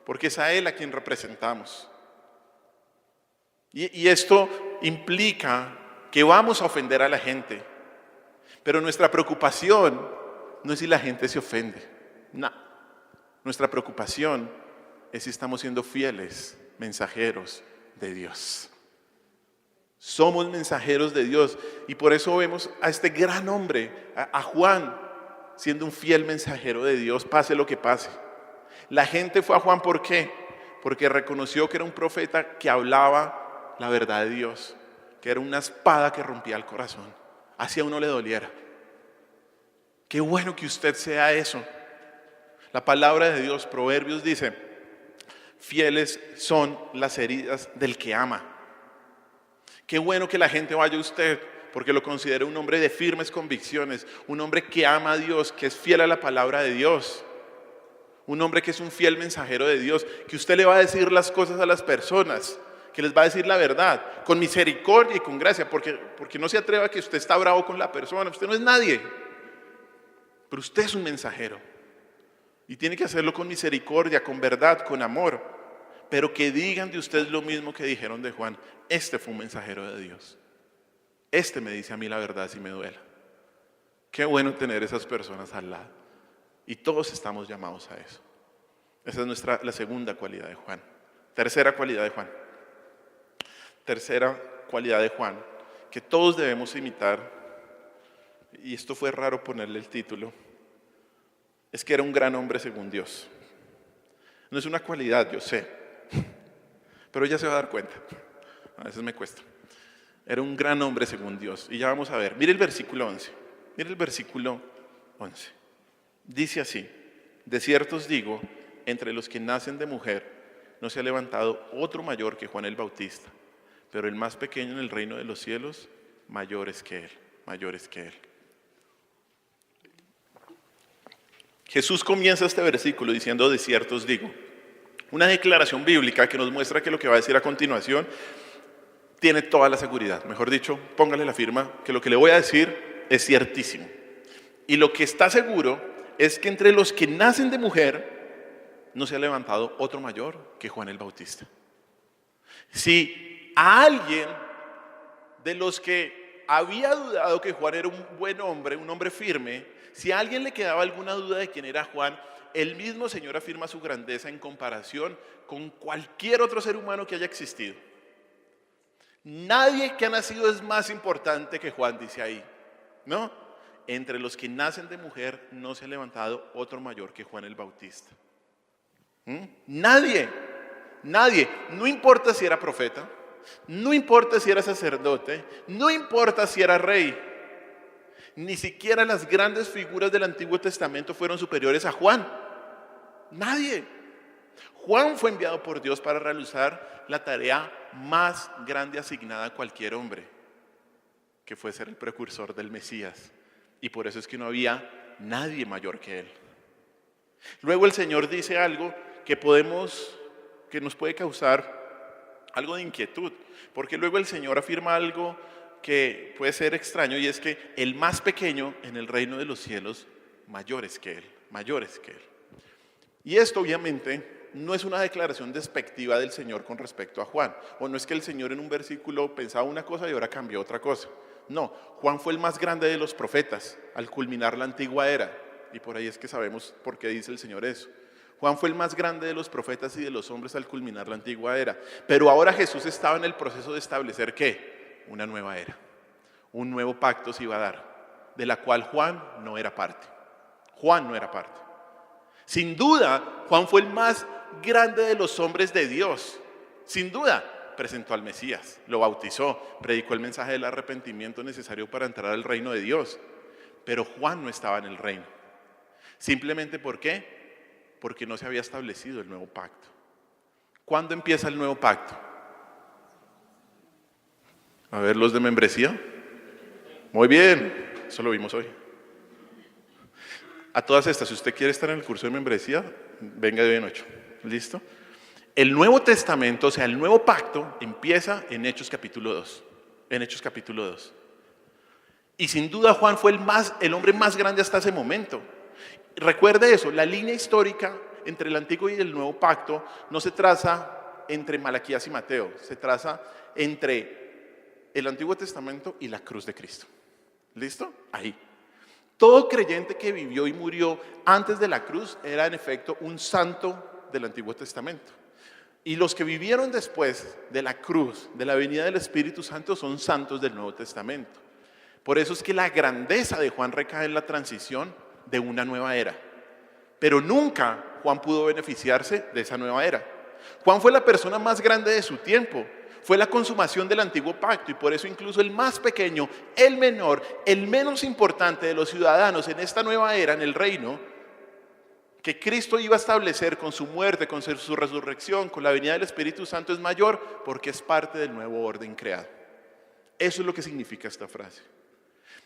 porque es a Él a quien representamos. Y esto implica que vamos a ofender a la gente, pero nuestra preocupación no es si la gente se ofende, no. Nuestra preocupación es si estamos siendo fieles mensajeros de Dios. Somos mensajeros de Dios y por eso vemos a este gran hombre, a Juan, siendo un fiel mensajero de Dios, pase lo que pase. La gente fue a Juan, ¿por qué? Porque reconoció que era un profeta que hablaba la verdad de Dios, que era una espada que rompía el corazón, así a uno le doliera. Qué bueno que usted sea eso. La palabra de Dios, Proverbios dice, fieles son las heridas del que ama. Qué bueno que la gente vaya a usted porque lo considere un hombre de firmes convicciones, un hombre que ama a Dios, que es fiel a la palabra de Dios, un hombre que es un fiel mensajero de Dios, que usted le va a decir las cosas a las personas, que les va a decir la verdad, con misericordia y con gracia, porque no se atreva a que usted está bravo con la persona, usted no es nadie, pero usted es un mensajero y tiene que hacerlo con misericordia, con verdad, con amor. Pero que digan de usted lo mismo que dijeron de Juan. Este fue un mensajero de Dios. Este me dice a mí la verdad si me duela. Qué bueno tener esas personas al lado. Y todos estamos llamados a eso. Esa es la segunda cualidad de Juan. Tercera cualidad de Juan. Tercera cualidad de Juan, que todos debemos imitar. Y esto fue raro ponerle el título. Es que era un gran hombre según Dios. No es una cualidad, yo sé. Pero ya se va a dar cuenta. A veces me cuesta. Era un gran hombre según Dios. Y ya vamos a ver. Mire el versículo 11. Mire el versículo 11. Dice así: de cierto os digo, entre los que nacen de mujer, no se ha levantado otro mayor que Juan el Bautista. Pero el más pequeño en el reino de los cielos, mayor es que él. Mayor es que él. Jesús comienza este versículo diciendo: de cierto os digo. Una declaración bíblica que nos muestra que lo que va a decir a continuación tiene toda la seguridad. Mejor dicho, póngale la firma que lo que le voy a decir es ciertísimo. Y lo que está seguro es que entre los que nacen de mujer no se ha levantado otro mayor que Juan el Bautista. Si a alguien de los que había dudado que Juan era un buen hombre, un hombre firme, si a alguien le quedaba alguna duda de quién era Juan, el mismo Señor afirma su grandeza en comparación con cualquier otro ser humano que haya existido. Nadie que ha nacido es más importante que Juan, dice ahí, ¿no? Entre los que nacen de mujer no se ha levantado otro mayor que Juan el Bautista. Nadie, no importa si era profeta, no importa si era sacerdote, no importa si era rey, ni siquiera las grandes figuras del Antiguo Testamento fueron superiores a Juan. Nadie. Juan fue enviado por Dios para realizar la tarea más grande asignada a cualquier hombre, que fue ser el precursor del Mesías. Y por eso es que no había nadie mayor que él. Luego el Señor dice algo que nos puede causar algo de inquietud, porque luego el Señor afirma algo que puede ser extraño, y es que el más pequeño en el reino de los cielos, mayor es que él. Y esto obviamente no es una declaración despectiva del Señor con respecto a Juan, o no es que el Señor en un versículo pensaba una cosa y ahora cambió otra cosa. No, Juan fue el más grande de los profetas al culminar la antigua era, y por ahí es que sabemos por qué dice el Señor eso. Juan fue el más grande de los profetas y de los hombres al culminar la antigua era, pero ahora Jesús estaba en el proceso de establecer ¿qué? Una nueva era, un nuevo pacto se iba a dar, de la cual Juan no era parte. Sin duda, Juan fue el más grande de los hombres de Dios. Sin duda, presentó al Mesías, lo bautizó, predicó el mensaje del arrepentimiento necesario para entrar al reino de Dios. Pero Juan no estaba en el reino. Simplemente ¿por qué? Porque no se había establecido el nuevo pacto. ¿Cuándo empieza el nuevo pacto? A ver, los de membresía. Muy bien, eso lo vimos hoy. A todas estas, si usted quiere estar en el curso de membresía, venga de hoy en 8. ¿Listo? El Nuevo Testamento, o sea, el nuevo pacto, empieza en Hechos capítulo 2. En Hechos capítulo 2. Y sin duda Juan fue el hombre más grande hasta ese momento. Recuerde eso, la línea histórica entre el Antiguo y el Nuevo Pacto no se traza entre Malaquías y Mateo, se traza entre el Antiguo Testamento y la cruz de Cristo. ¿Listo? Ahí. Todo creyente que vivió y murió antes de la cruz era en efecto un santo del Antiguo Testamento. Y los que vivieron después de la cruz, de la venida del Espíritu Santo, son santos del Nuevo Testamento. Por eso es que la grandeza de Juan recae en la transición de una nueva era. Pero nunca Juan pudo beneficiarse de esa nueva era. Juan fue la persona más grande de su tiempo. Fue la consumación del antiguo pacto y por eso incluso el más pequeño, el menor, el menos importante de los ciudadanos en esta nueva era, en el reino, que Cristo iba a establecer con su muerte, con su resurrección, con la venida del Espíritu Santo es mayor porque es parte del nuevo orden creado. Eso es lo que significa esta frase.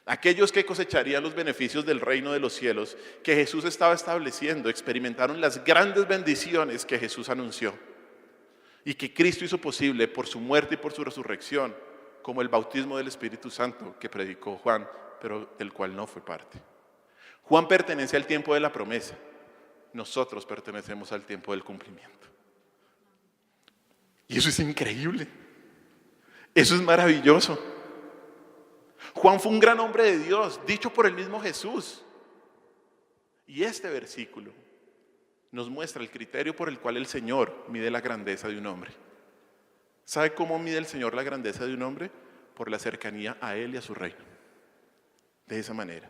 Aquellos que cosecharían los beneficios del reino de los cielos que Jesús estaba estableciendo experimentaron las grandes bendiciones que Jesús anunció y que Cristo hizo posible por su muerte y por su resurrección, como el bautismo del Espíritu Santo que predicó Juan, pero del cual no fue parte. Juan pertenece al tiempo de la promesa. Nosotros pertenecemos al tiempo del cumplimiento. Y eso es increíble. Eso es maravilloso. Juan fue un gran hombre de Dios, dicho por el mismo Jesús. Y este versículo nos muestra el criterio por el cual el Señor mide la grandeza de un hombre. ¿Sabe cómo mide el Señor la grandeza de un hombre? Por la cercanía a Él y a su reino. De esa manera.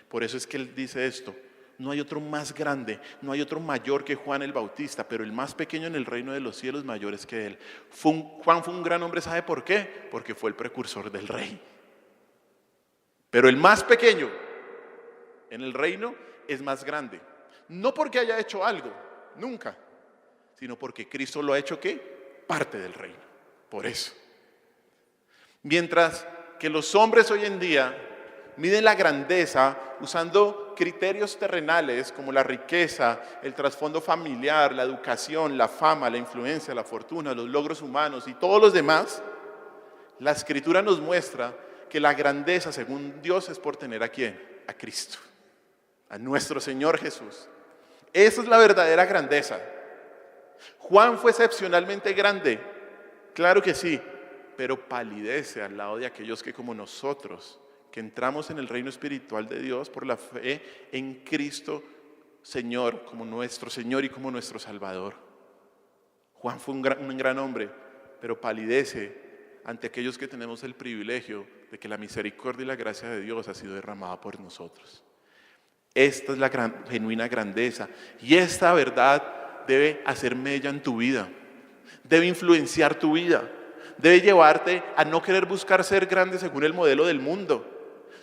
Por eso es que Él dice esto. No hay otro más grande, no hay otro mayor que Juan el Bautista, pero el más pequeño en el reino de los cielos mayor es que Él. Juan fue un gran hombre, ¿sabe por qué? Porque fue el precursor del rey. Pero el más pequeño en el reino es más grande. No porque haya hecho algo, nunca, sino porque Cristo lo ha hecho, ¿qué? Parte del reino. Por eso. Mientras que los hombres hoy en día miden la grandeza usando criterios terrenales como la riqueza, el trasfondo familiar, la educación, la fama, la influencia, la fortuna, los logros humanos y todos los demás, la Escritura nos muestra que la grandeza según Dios es por tener ¿a quién? A Cristo, a nuestro Señor Jesús. Esa es la verdadera grandeza. Juan fue excepcionalmente grande, claro que sí, pero palidece al lado de aquellos que como nosotros, que entramos en el reino espiritual de Dios por la fe en Cristo Señor, como nuestro Señor y como nuestro Salvador. Juan fue un gran hombre, pero palidece ante aquellos que tenemos el privilegio de que la misericordia y la gracia de Dios ha sido derramada por nosotros. Esta es la genuina grandeza y esta verdad debe hacer mella en tu vida, debe influenciar tu vida, debe llevarte a no querer buscar ser grande según el modelo del mundo,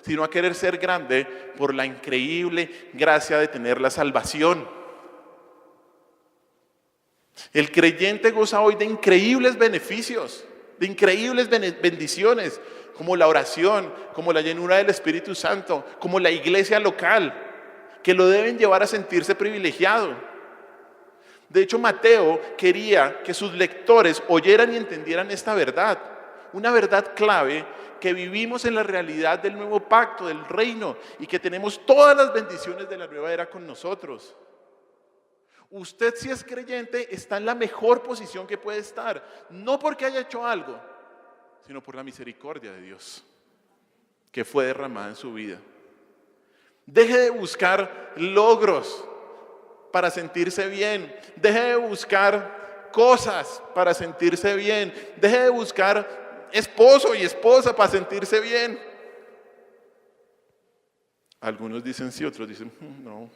sino a querer ser grande por la increíble gracia de tener la salvación. El creyente goza hoy de increíbles beneficios, de increíbles bendiciones, como la oración, como la llenura del Espíritu Santo, como la iglesia local, que lo deben llevar a sentirse privilegiado. De hecho, Mateo quería que sus lectores oyeran y entendieran esta verdad, una verdad clave, que vivimos en la realidad del nuevo pacto, del reino, y que tenemos todas las bendiciones de la nueva era con nosotros. Usted, si es creyente, está en la mejor posición que puede estar, no porque haya hecho algo, sino por la misericordia de Dios que fue derramada en su vida. Deje de buscar logros para sentirse bien, deje de buscar cosas para sentirse bien, deje de buscar esposo y esposa para sentirse bien. Algunos dicen sí, otros dicen no.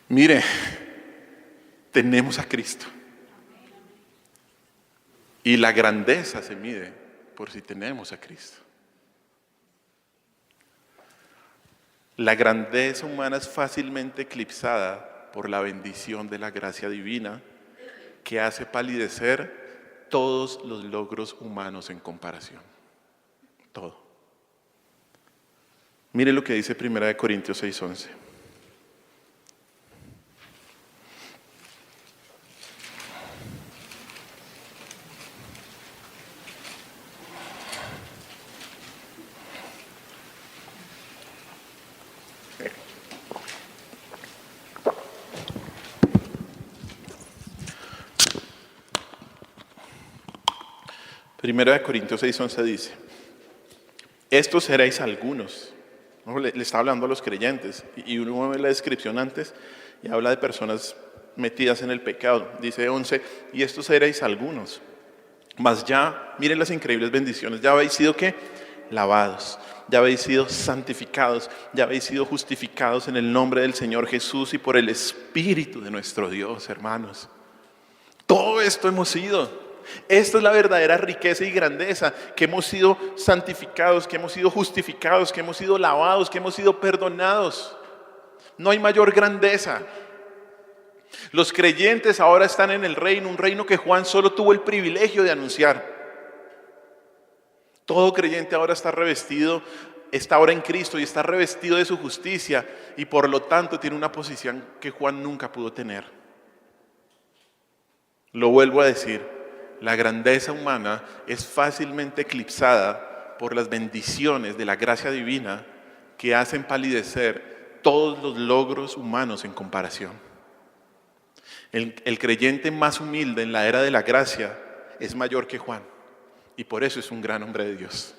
Mire, tenemos a Cristo. Y la grandeza se mide por si tenemos a Cristo. La grandeza humana es fácilmente eclipsada por la bendición de la gracia divina que hace palidecer todos los logros humanos en comparación. Todo. Mire lo que dice 1 Corintios 6:11. Primera de Corintios 6:11 dice: estos erais algunos. ¿No? Le está hablando a los creyentes. Y uno ve la descripción antes y habla de personas metidas en el pecado. Dice 11: y estos erais algunos. Mas ya, miren las increíbles bendiciones. Ya habéis sido, ¿qué? Lavados. Ya habéis sido santificados. Ya habéis sido justificados en el nombre del Señor Jesús y por el Espíritu de nuestro Dios, hermanos. Todo esto hemos sido. Esta es la verdadera riqueza y grandeza, que hemos sido santificados, que hemos sido justificados, que hemos sido lavados, que hemos sido perdonados. No hay mayor grandeza. Los creyentes ahora están en el reino, un reino que Juan solo tuvo el privilegio de anunciar. Todo creyente ahora está revestido, está ahora en Cristo y está revestido de su justicia, y por lo tanto tiene una posición que Juan nunca pudo tener. Lo vuelvo a decir. La grandeza humana es fácilmente eclipsada por las bendiciones de la gracia divina que hacen palidecer todos los logros humanos en comparación. El creyente más humilde en la era de la gracia es mayor que Juan, y por eso es un gran hombre de Dios,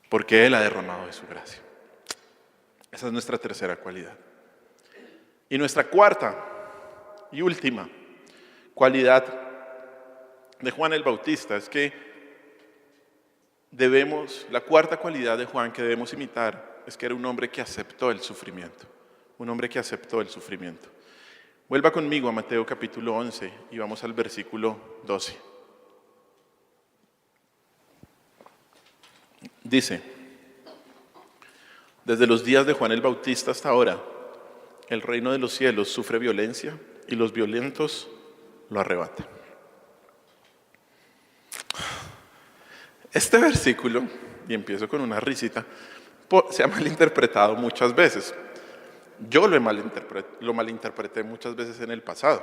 porque Él ha derramado de su gracia. Esa es nuestra tercera cualidad. Y nuestra cuarta y última cualidad de Juan el Bautista es que la cuarta cualidad de Juan que debemos imitar es que era un hombre que aceptó el sufrimiento. Un hombre que aceptó el sufrimiento. Vuelva conmigo a Mateo capítulo 11 y vamos al versículo 12. Dice: desde los días de Juan el Bautista hasta ahora, el reino de los cielos sufre violencia y los violentos lo arrebatan. Este versículo, y empiezo con una risita, se ha malinterpretado muchas veces. Yo lo malinterpreté muchas veces en el pasado,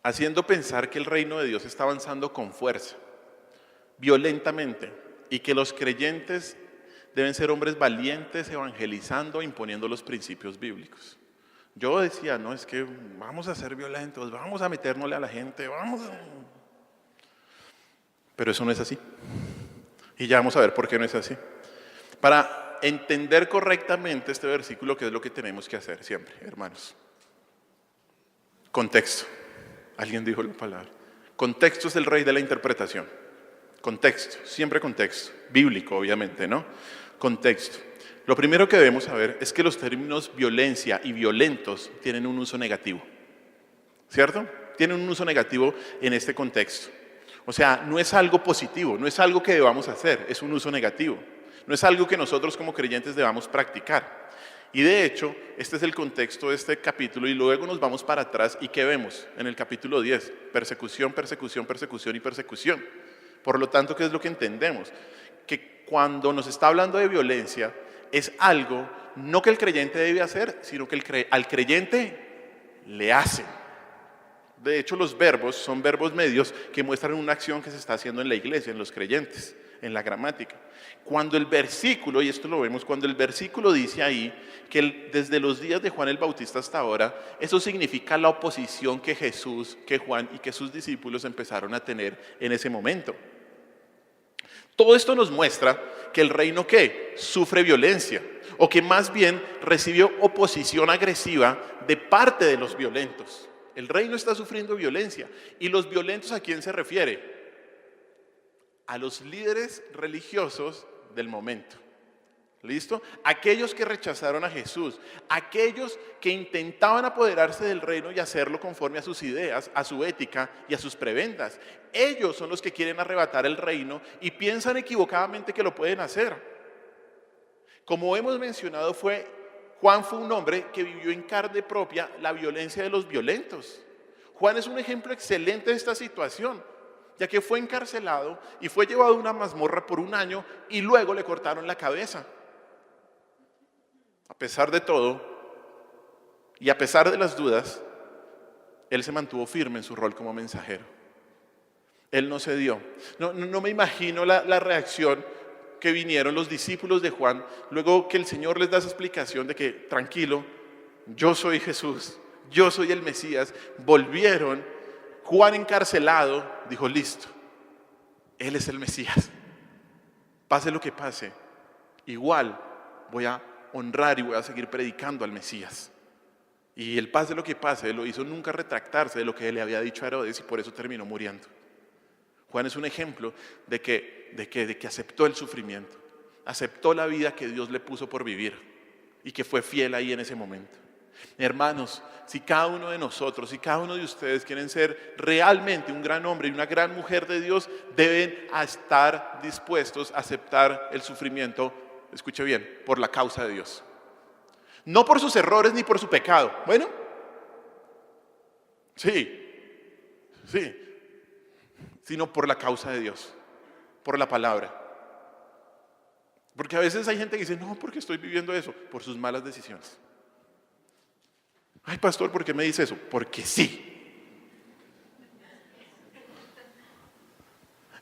haciendo pensar que el reino de Dios está avanzando con fuerza, violentamente, y que los creyentes deben ser hombres valientes evangelizando, imponiendo los principios bíblicos. Yo decía, no, es que vamos a ser violentos, vamos a metérnosle a la gente, Pero eso no es así. Y ya vamos a ver por qué no es así. Para entender correctamente este versículo, ¿qué es lo que tenemos que hacer siempre, hermanos? Contexto. Alguien dijo la palabra. Contexto es el rey de la interpretación. Contexto, siempre contexto. Bíblico, obviamente, ¿no? Contexto. Lo primero que debemos saber es que los términos violencia y violentos tienen un uso negativo. ¿Cierto? Tienen un uso negativo en este contexto. O sea, no es algo positivo, no es algo que debamos hacer, es un uso negativo. No es algo que nosotros como creyentes debamos practicar. Y de hecho, este es el contexto de este capítulo, y luego nos vamos para atrás y ¿qué vemos? En el capítulo 10, persecución, persecución, persecución y persecución. Por lo tanto, ¿qué es lo que entendemos? Que cuando nos está hablando de violencia, es algo no que el creyente debe hacer, sino que al creyente le hacen. De hecho, los verbos son verbos medios que muestran una acción que se está haciendo en la iglesia, en los creyentes, en la gramática. Cuando el versículo, y esto lo vemos, cuando el versículo dice ahí que desde los días de Juan el Bautista hasta ahora, eso significa la oposición que Jesús, que Juan y que sus discípulos empezaron a tener en ese momento. Todo esto nos muestra que el reino, ¿qué? Sufre violencia, o que más bien recibió oposición agresiva de parte de los violentos. El reino está sufriendo violencia. ¿Y los violentos a quién se refiere? A los líderes religiosos del momento. ¿Listo? Aquellos que rechazaron a Jesús, aquellos que intentaban apoderarse del reino y hacerlo conforme a sus ideas, a su ética y a sus prebendas. Ellos son los que quieren arrebatar el reino y piensan equivocadamente que lo pueden hacer. Como hemos mencionado, Juan fue un hombre que vivió en carne propia la violencia de los violentos. Juan es un ejemplo excelente de esta situación, ya que fue encarcelado y fue llevado a una mazmorra por 1 año y luego le cortaron la cabeza. A pesar de todo, y a pesar de las dudas, él se mantuvo firme en su rol como mensajero. Él no cedió. No me imagino la reacción que vinieron los discípulos de Juan, luego que el Señor les da esa explicación de que, tranquilo, yo soy Jesús, yo soy el Mesías. Volvieron, Juan encarcelado dijo, listo, Él es el Mesías. Pase lo que pase, igual voy a honrar y voy a seguir predicando al Mesías. Y el pase lo que pase, lo hizo nunca retractarse de lo que le había dicho a Herodes y por eso terminó muriendo. Juan es un ejemplo de que aceptó el sufrimiento, aceptó la vida que Dios le puso por vivir y que fue fiel ahí en ese momento. Hermanos, si cada uno de nosotros, si cada uno de ustedes quieren ser realmente un gran hombre y una gran mujer de Dios, deben estar dispuestos a aceptar el sufrimiento, escuche bien, por la causa de Dios. No por sus errores ni por su pecado. Bueno, sí, sino por la causa de Dios, por la palabra. Porque a veces hay gente que dice, no, porque estoy viviendo eso, por sus malas decisiones. Ay, pastor, ¿por qué me dice eso? Porque sí.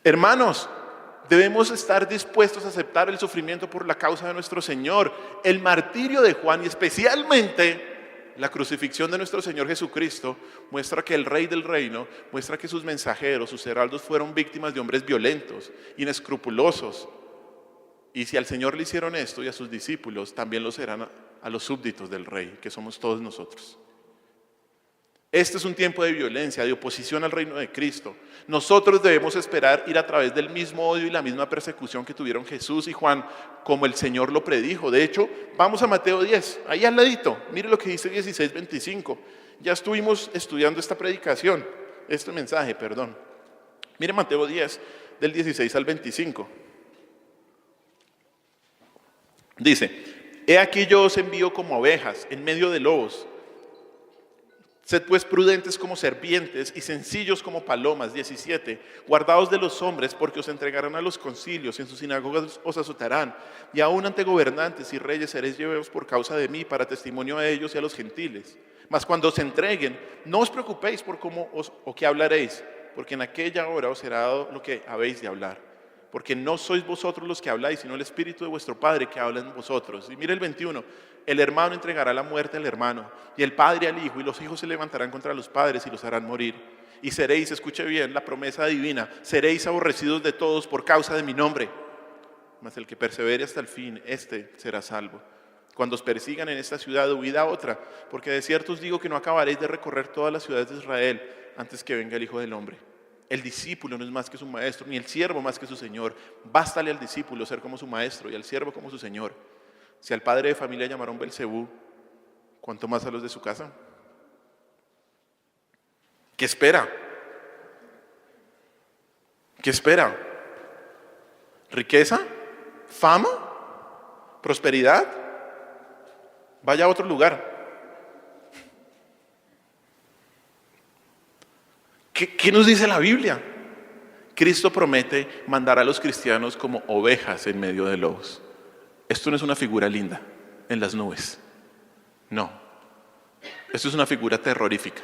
Hermanos, debemos estar dispuestos a aceptar el sufrimiento por la causa de nuestro Señor. El martirio de Juan y especialmente la crucifixión de nuestro Señor Jesucristo muestra que el Rey del Reino, muestra que sus mensajeros, sus heraldos fueron víctimas de hombres violentos, inescrupulosos. Y si al Señor le hicieron esto y a sus discípulos, también lo serán a los súbditos del Rey, que somos todos nosotros. Este es un tiempo de violencia, de oposición al reino de Cristo. Nosotros debemos esperar ir a través del mismo odio y la misma persecución que tuvieron Jesús y Juan, como el Señor lo predijo. De hecho, vamos a Mateo 10, ahí al ladito, mire lo que dice 16:25. Ya estuvimos estudiando esta predicación, este mensaje, perdón. Mire Mateo 10, del 16 al 25. Dice, he aquí yo os envío como ovejas en medio de lobos. Sed pues prudentes como serpientes y sencillos como palomas. 17. Guardaos de los hombres, porque os entregarán a los concilios, y en sus sinagogas os azotarán, y aún ante gobernantes y reyes seréis llevados por causa de mí, para testimonio a ellos y a los gentiles. Mas cuando os entreguen, no os preocupéis por cómo o qué hablaréis, porque en aquella hora os será dado lo que habéis de hablar. Porque no sois vosotros los que habláis, sino el Espíritu de vuestro Padre que habla en vosotros. Y mire el 21, el hermano entregará la muerte al hermano, y el padre al hijo, y los hijos se levantarán contra los padres y los harán morir. Y seréis, escuche bien la promesa divina, seréis aborrecidos de todos por causa de mi nombre. Mas el que persevere hasta el fin, este será salvo. Cuando os persigan en esta ciudad, huid a otra, porque de cierto os digo que no acabaréis de recorrer todas las ciudades de Israel antes que venga el Hijo del Hombre. El discípulo no es más que su maestro, ni el siervo más que su señor. Bástale al discípulo ser como su maestro y al siervo como su señor. Si al padre de familia llamaron Belcebú, ¿cuánto más a los de su casa? ¿Qué espera? ¿Qué espera? ¿Riqueza? ¿Fama? ¿Prosperidad? Vaya a otro lugar. ¿Qué nos dice la Biblia? Cristo promete mandar a los cristianos como ovejas en medio de lobos. Esto no es una figura linda en las nubes. No. Esto es una figura terrorífica.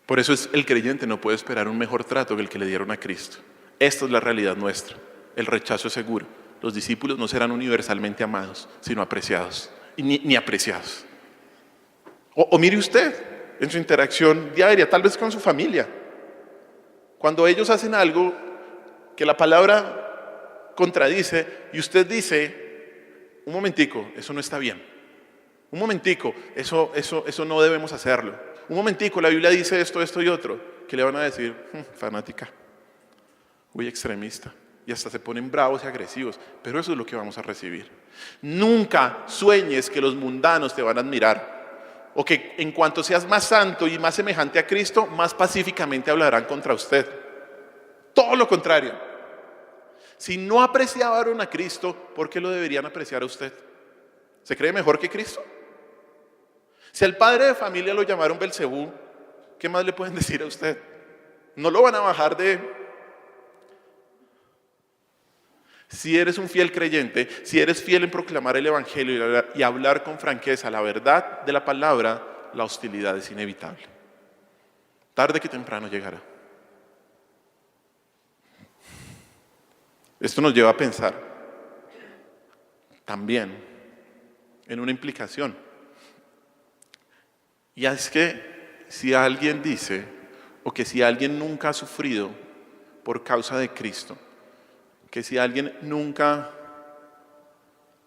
Por eso el creyente no puede esperar un mejor trato que el que le dieron a Cristo. Esta es la realidad nuestra. El rechazo es seguro. Los discípulos no serán universalmente amados, sino apreciados. Y ni apreciados. O mire usted, en su interacción diaria, tal vez con su familia. Cuando ellos hacen algo que la palabra contradice y usted dice, un momentico, eso no está bien. Un momentico, eso no debemos hacerlo. Un momentico, la Biblia dice esto, esto y otro. ¿Qué le van a decir? Fanática, muy extremista. Y hasta se ponen bravos y agresivos. Pero eso es lo que vamos a recibir. Nunca sueñes que los mundanos te van a admirar. O que en cuanto seas más santo y más semejante a Cristo, más pacíficamente hablarán contra usted. Todo lo contrario. Si no apreciaron a Cristo, ¿por qué lo deberían apreciar a usted? ¿Se cree mejor que Cristo? Si al padre de familia lo llamaron Belcebú, ¿qué más le pueden decir a usted? No lo van a bajar de... Si eres un fiel creyente, si eres fiel en proclamar el evangelio y hablar con franqueza la verdad de la palabra, la hostilidad es inevitable. Tarde que temprano llegará. Esto nos lleva a pensar también en una implicación. Y es que si alguien dice, o que si alguien nunca ha sufrido por causa de Cristo, que si alguien nunca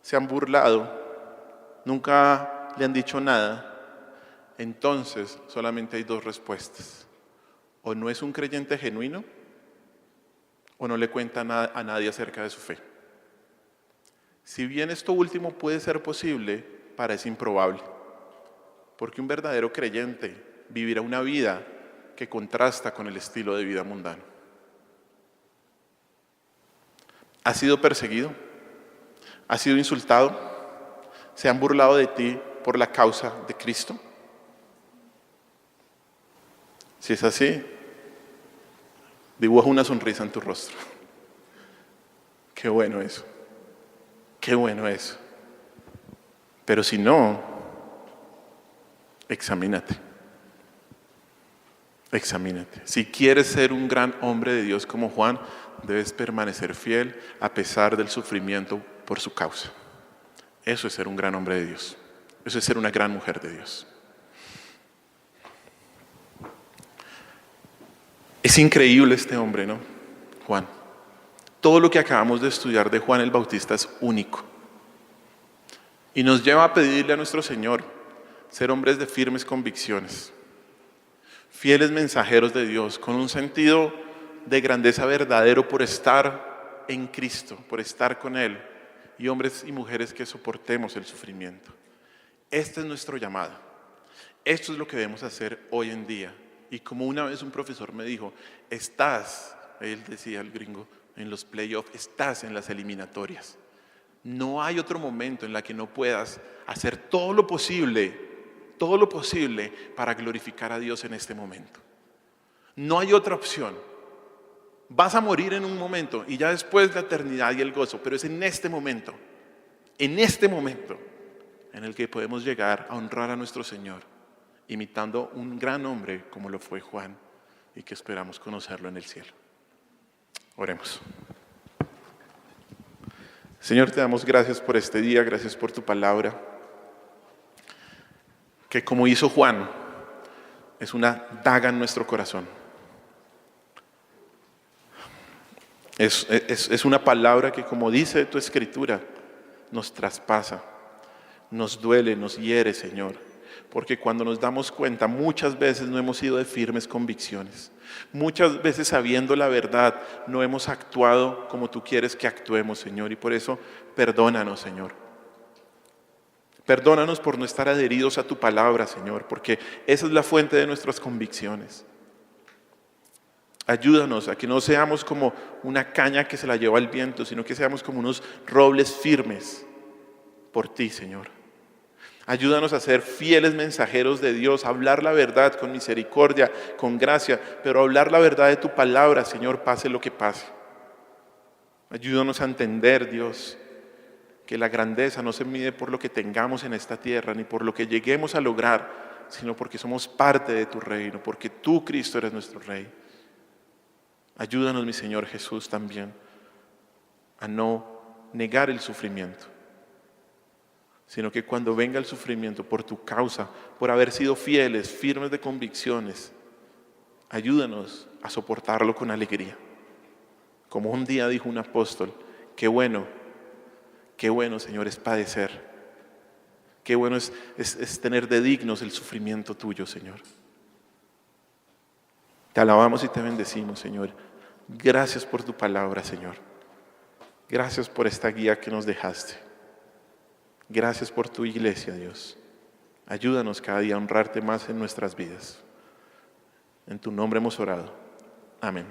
se han burlado, nunca le han dicho nada, entonces solamente hay dos respuestas. O no es un creyente genuino, o no le cuenta a nadie acerca de su fe. Si bien esto último puede ser posible, parece improbable, porque un verdadero creyente vivirá una vida que contrasta con el estilo de vida mundano. ¿Has sido perseguido? ¿Has sido insultado? ¿Se han burlado de ti por la causa de Cristo? Si es así, dibuja una sonrisa en tu rostro. Qué bueno eso. Qué bueno eso. Pero si no, examínate. Examínate. Si quieres ser un gran hombre de Dios como Juan, debes permanecer fiel a pesar del sufrimiento por su causa. Eso es ser un gran hombre de Dios. Eso es ser una gran mujer de Dios. Es increíble este hombre, ¿no? Juan. Todo lo que acabamos de estudiar de Juan el Bautista es único. Y nos lleva a pedirle a nuestro Señor ser hombres de firmes convicciones, fieles mensajeros de Dios, con un sentido de grandeza verdadero por estar en Cristo, por estar con Él, y hombres y mujeres que soportemos el sufrimiento. Este es nuestro llamado. Esto es lo que debemos hacer hoy en día. Y como una vez un profesor me dijo, él decía el gringo, en los playoffs, estás en las eliminatorias. No hay otro momento en la que no puedas hacer todo lo posible para glorificar a Dios en este momento. No hay otra opción. Vas a morir en un momento y ya después la eternidad y el gozo, pero es en este momento en el que podemos llegar a honrar a nuestro Señor, imitando un gran hombre como lo fue Juan y que esperamos conocerlo en el cielo. Oremos. Señor, te damos gracias por este día, gracias por tu palabra, que como hizo Juan, es una daga en nuestro corazón. Es una palabra que, como dice tu escritura, nos traspasa, nos duele, nos hiere, Señor. Porque cuando nos damos cuenta, muchas veces no hemos sido de firmes convicciones. Muchas veces, sabiendo la verdad, no hemos actuado como tú quieres que actuemos, Señor. Y por eso, perdónanos, Señor. Perdónanos por no estar adheridos a tu palabra, Señor, porque esa es la fuente de nuestras convicciones. Ayúdanos a que no seamos como una caña que se la lleva el viento, sino que seamos como unos robles firmes por ti, Señor. Ayúdanos a ser fieles mensajeros de Dios, a hablar la verdad con misericordia, con gracia, pero a hablar la verdad de tu palabra, Señor, pase lo que pase. Ayúdanos a entender, Dios, que la grandeza no se mide por lo que tengamos en esta tierra, ni por lo que lleguemos a lograr, sino porque somos parte de tu reino, porque tú, Cristo, eres nuestro Rey. Ayúdanos, mi Señor Jesús, también a no negar el sufrimiento, sino que cuando venga el sufrimiento por tu causa, por haber sido fieles, firmes de convicciones, ayúdanos a soportarlo con alegría. Como un día dijo un apóstol, qué bueno, Señor, es padecer. Qué bueno es tener de dignos el sufrimiento tuyo, Señor. Te alabamos y te bendecimos, Señor. Gracias por tu palabra, Señor. Gracias por esta guía que nos dejaste. Gracias por tu iglesia, Dios. Ayúdanos cada día a honrarte más en nuestras vidas. En tu nombre hemos orado. Amén.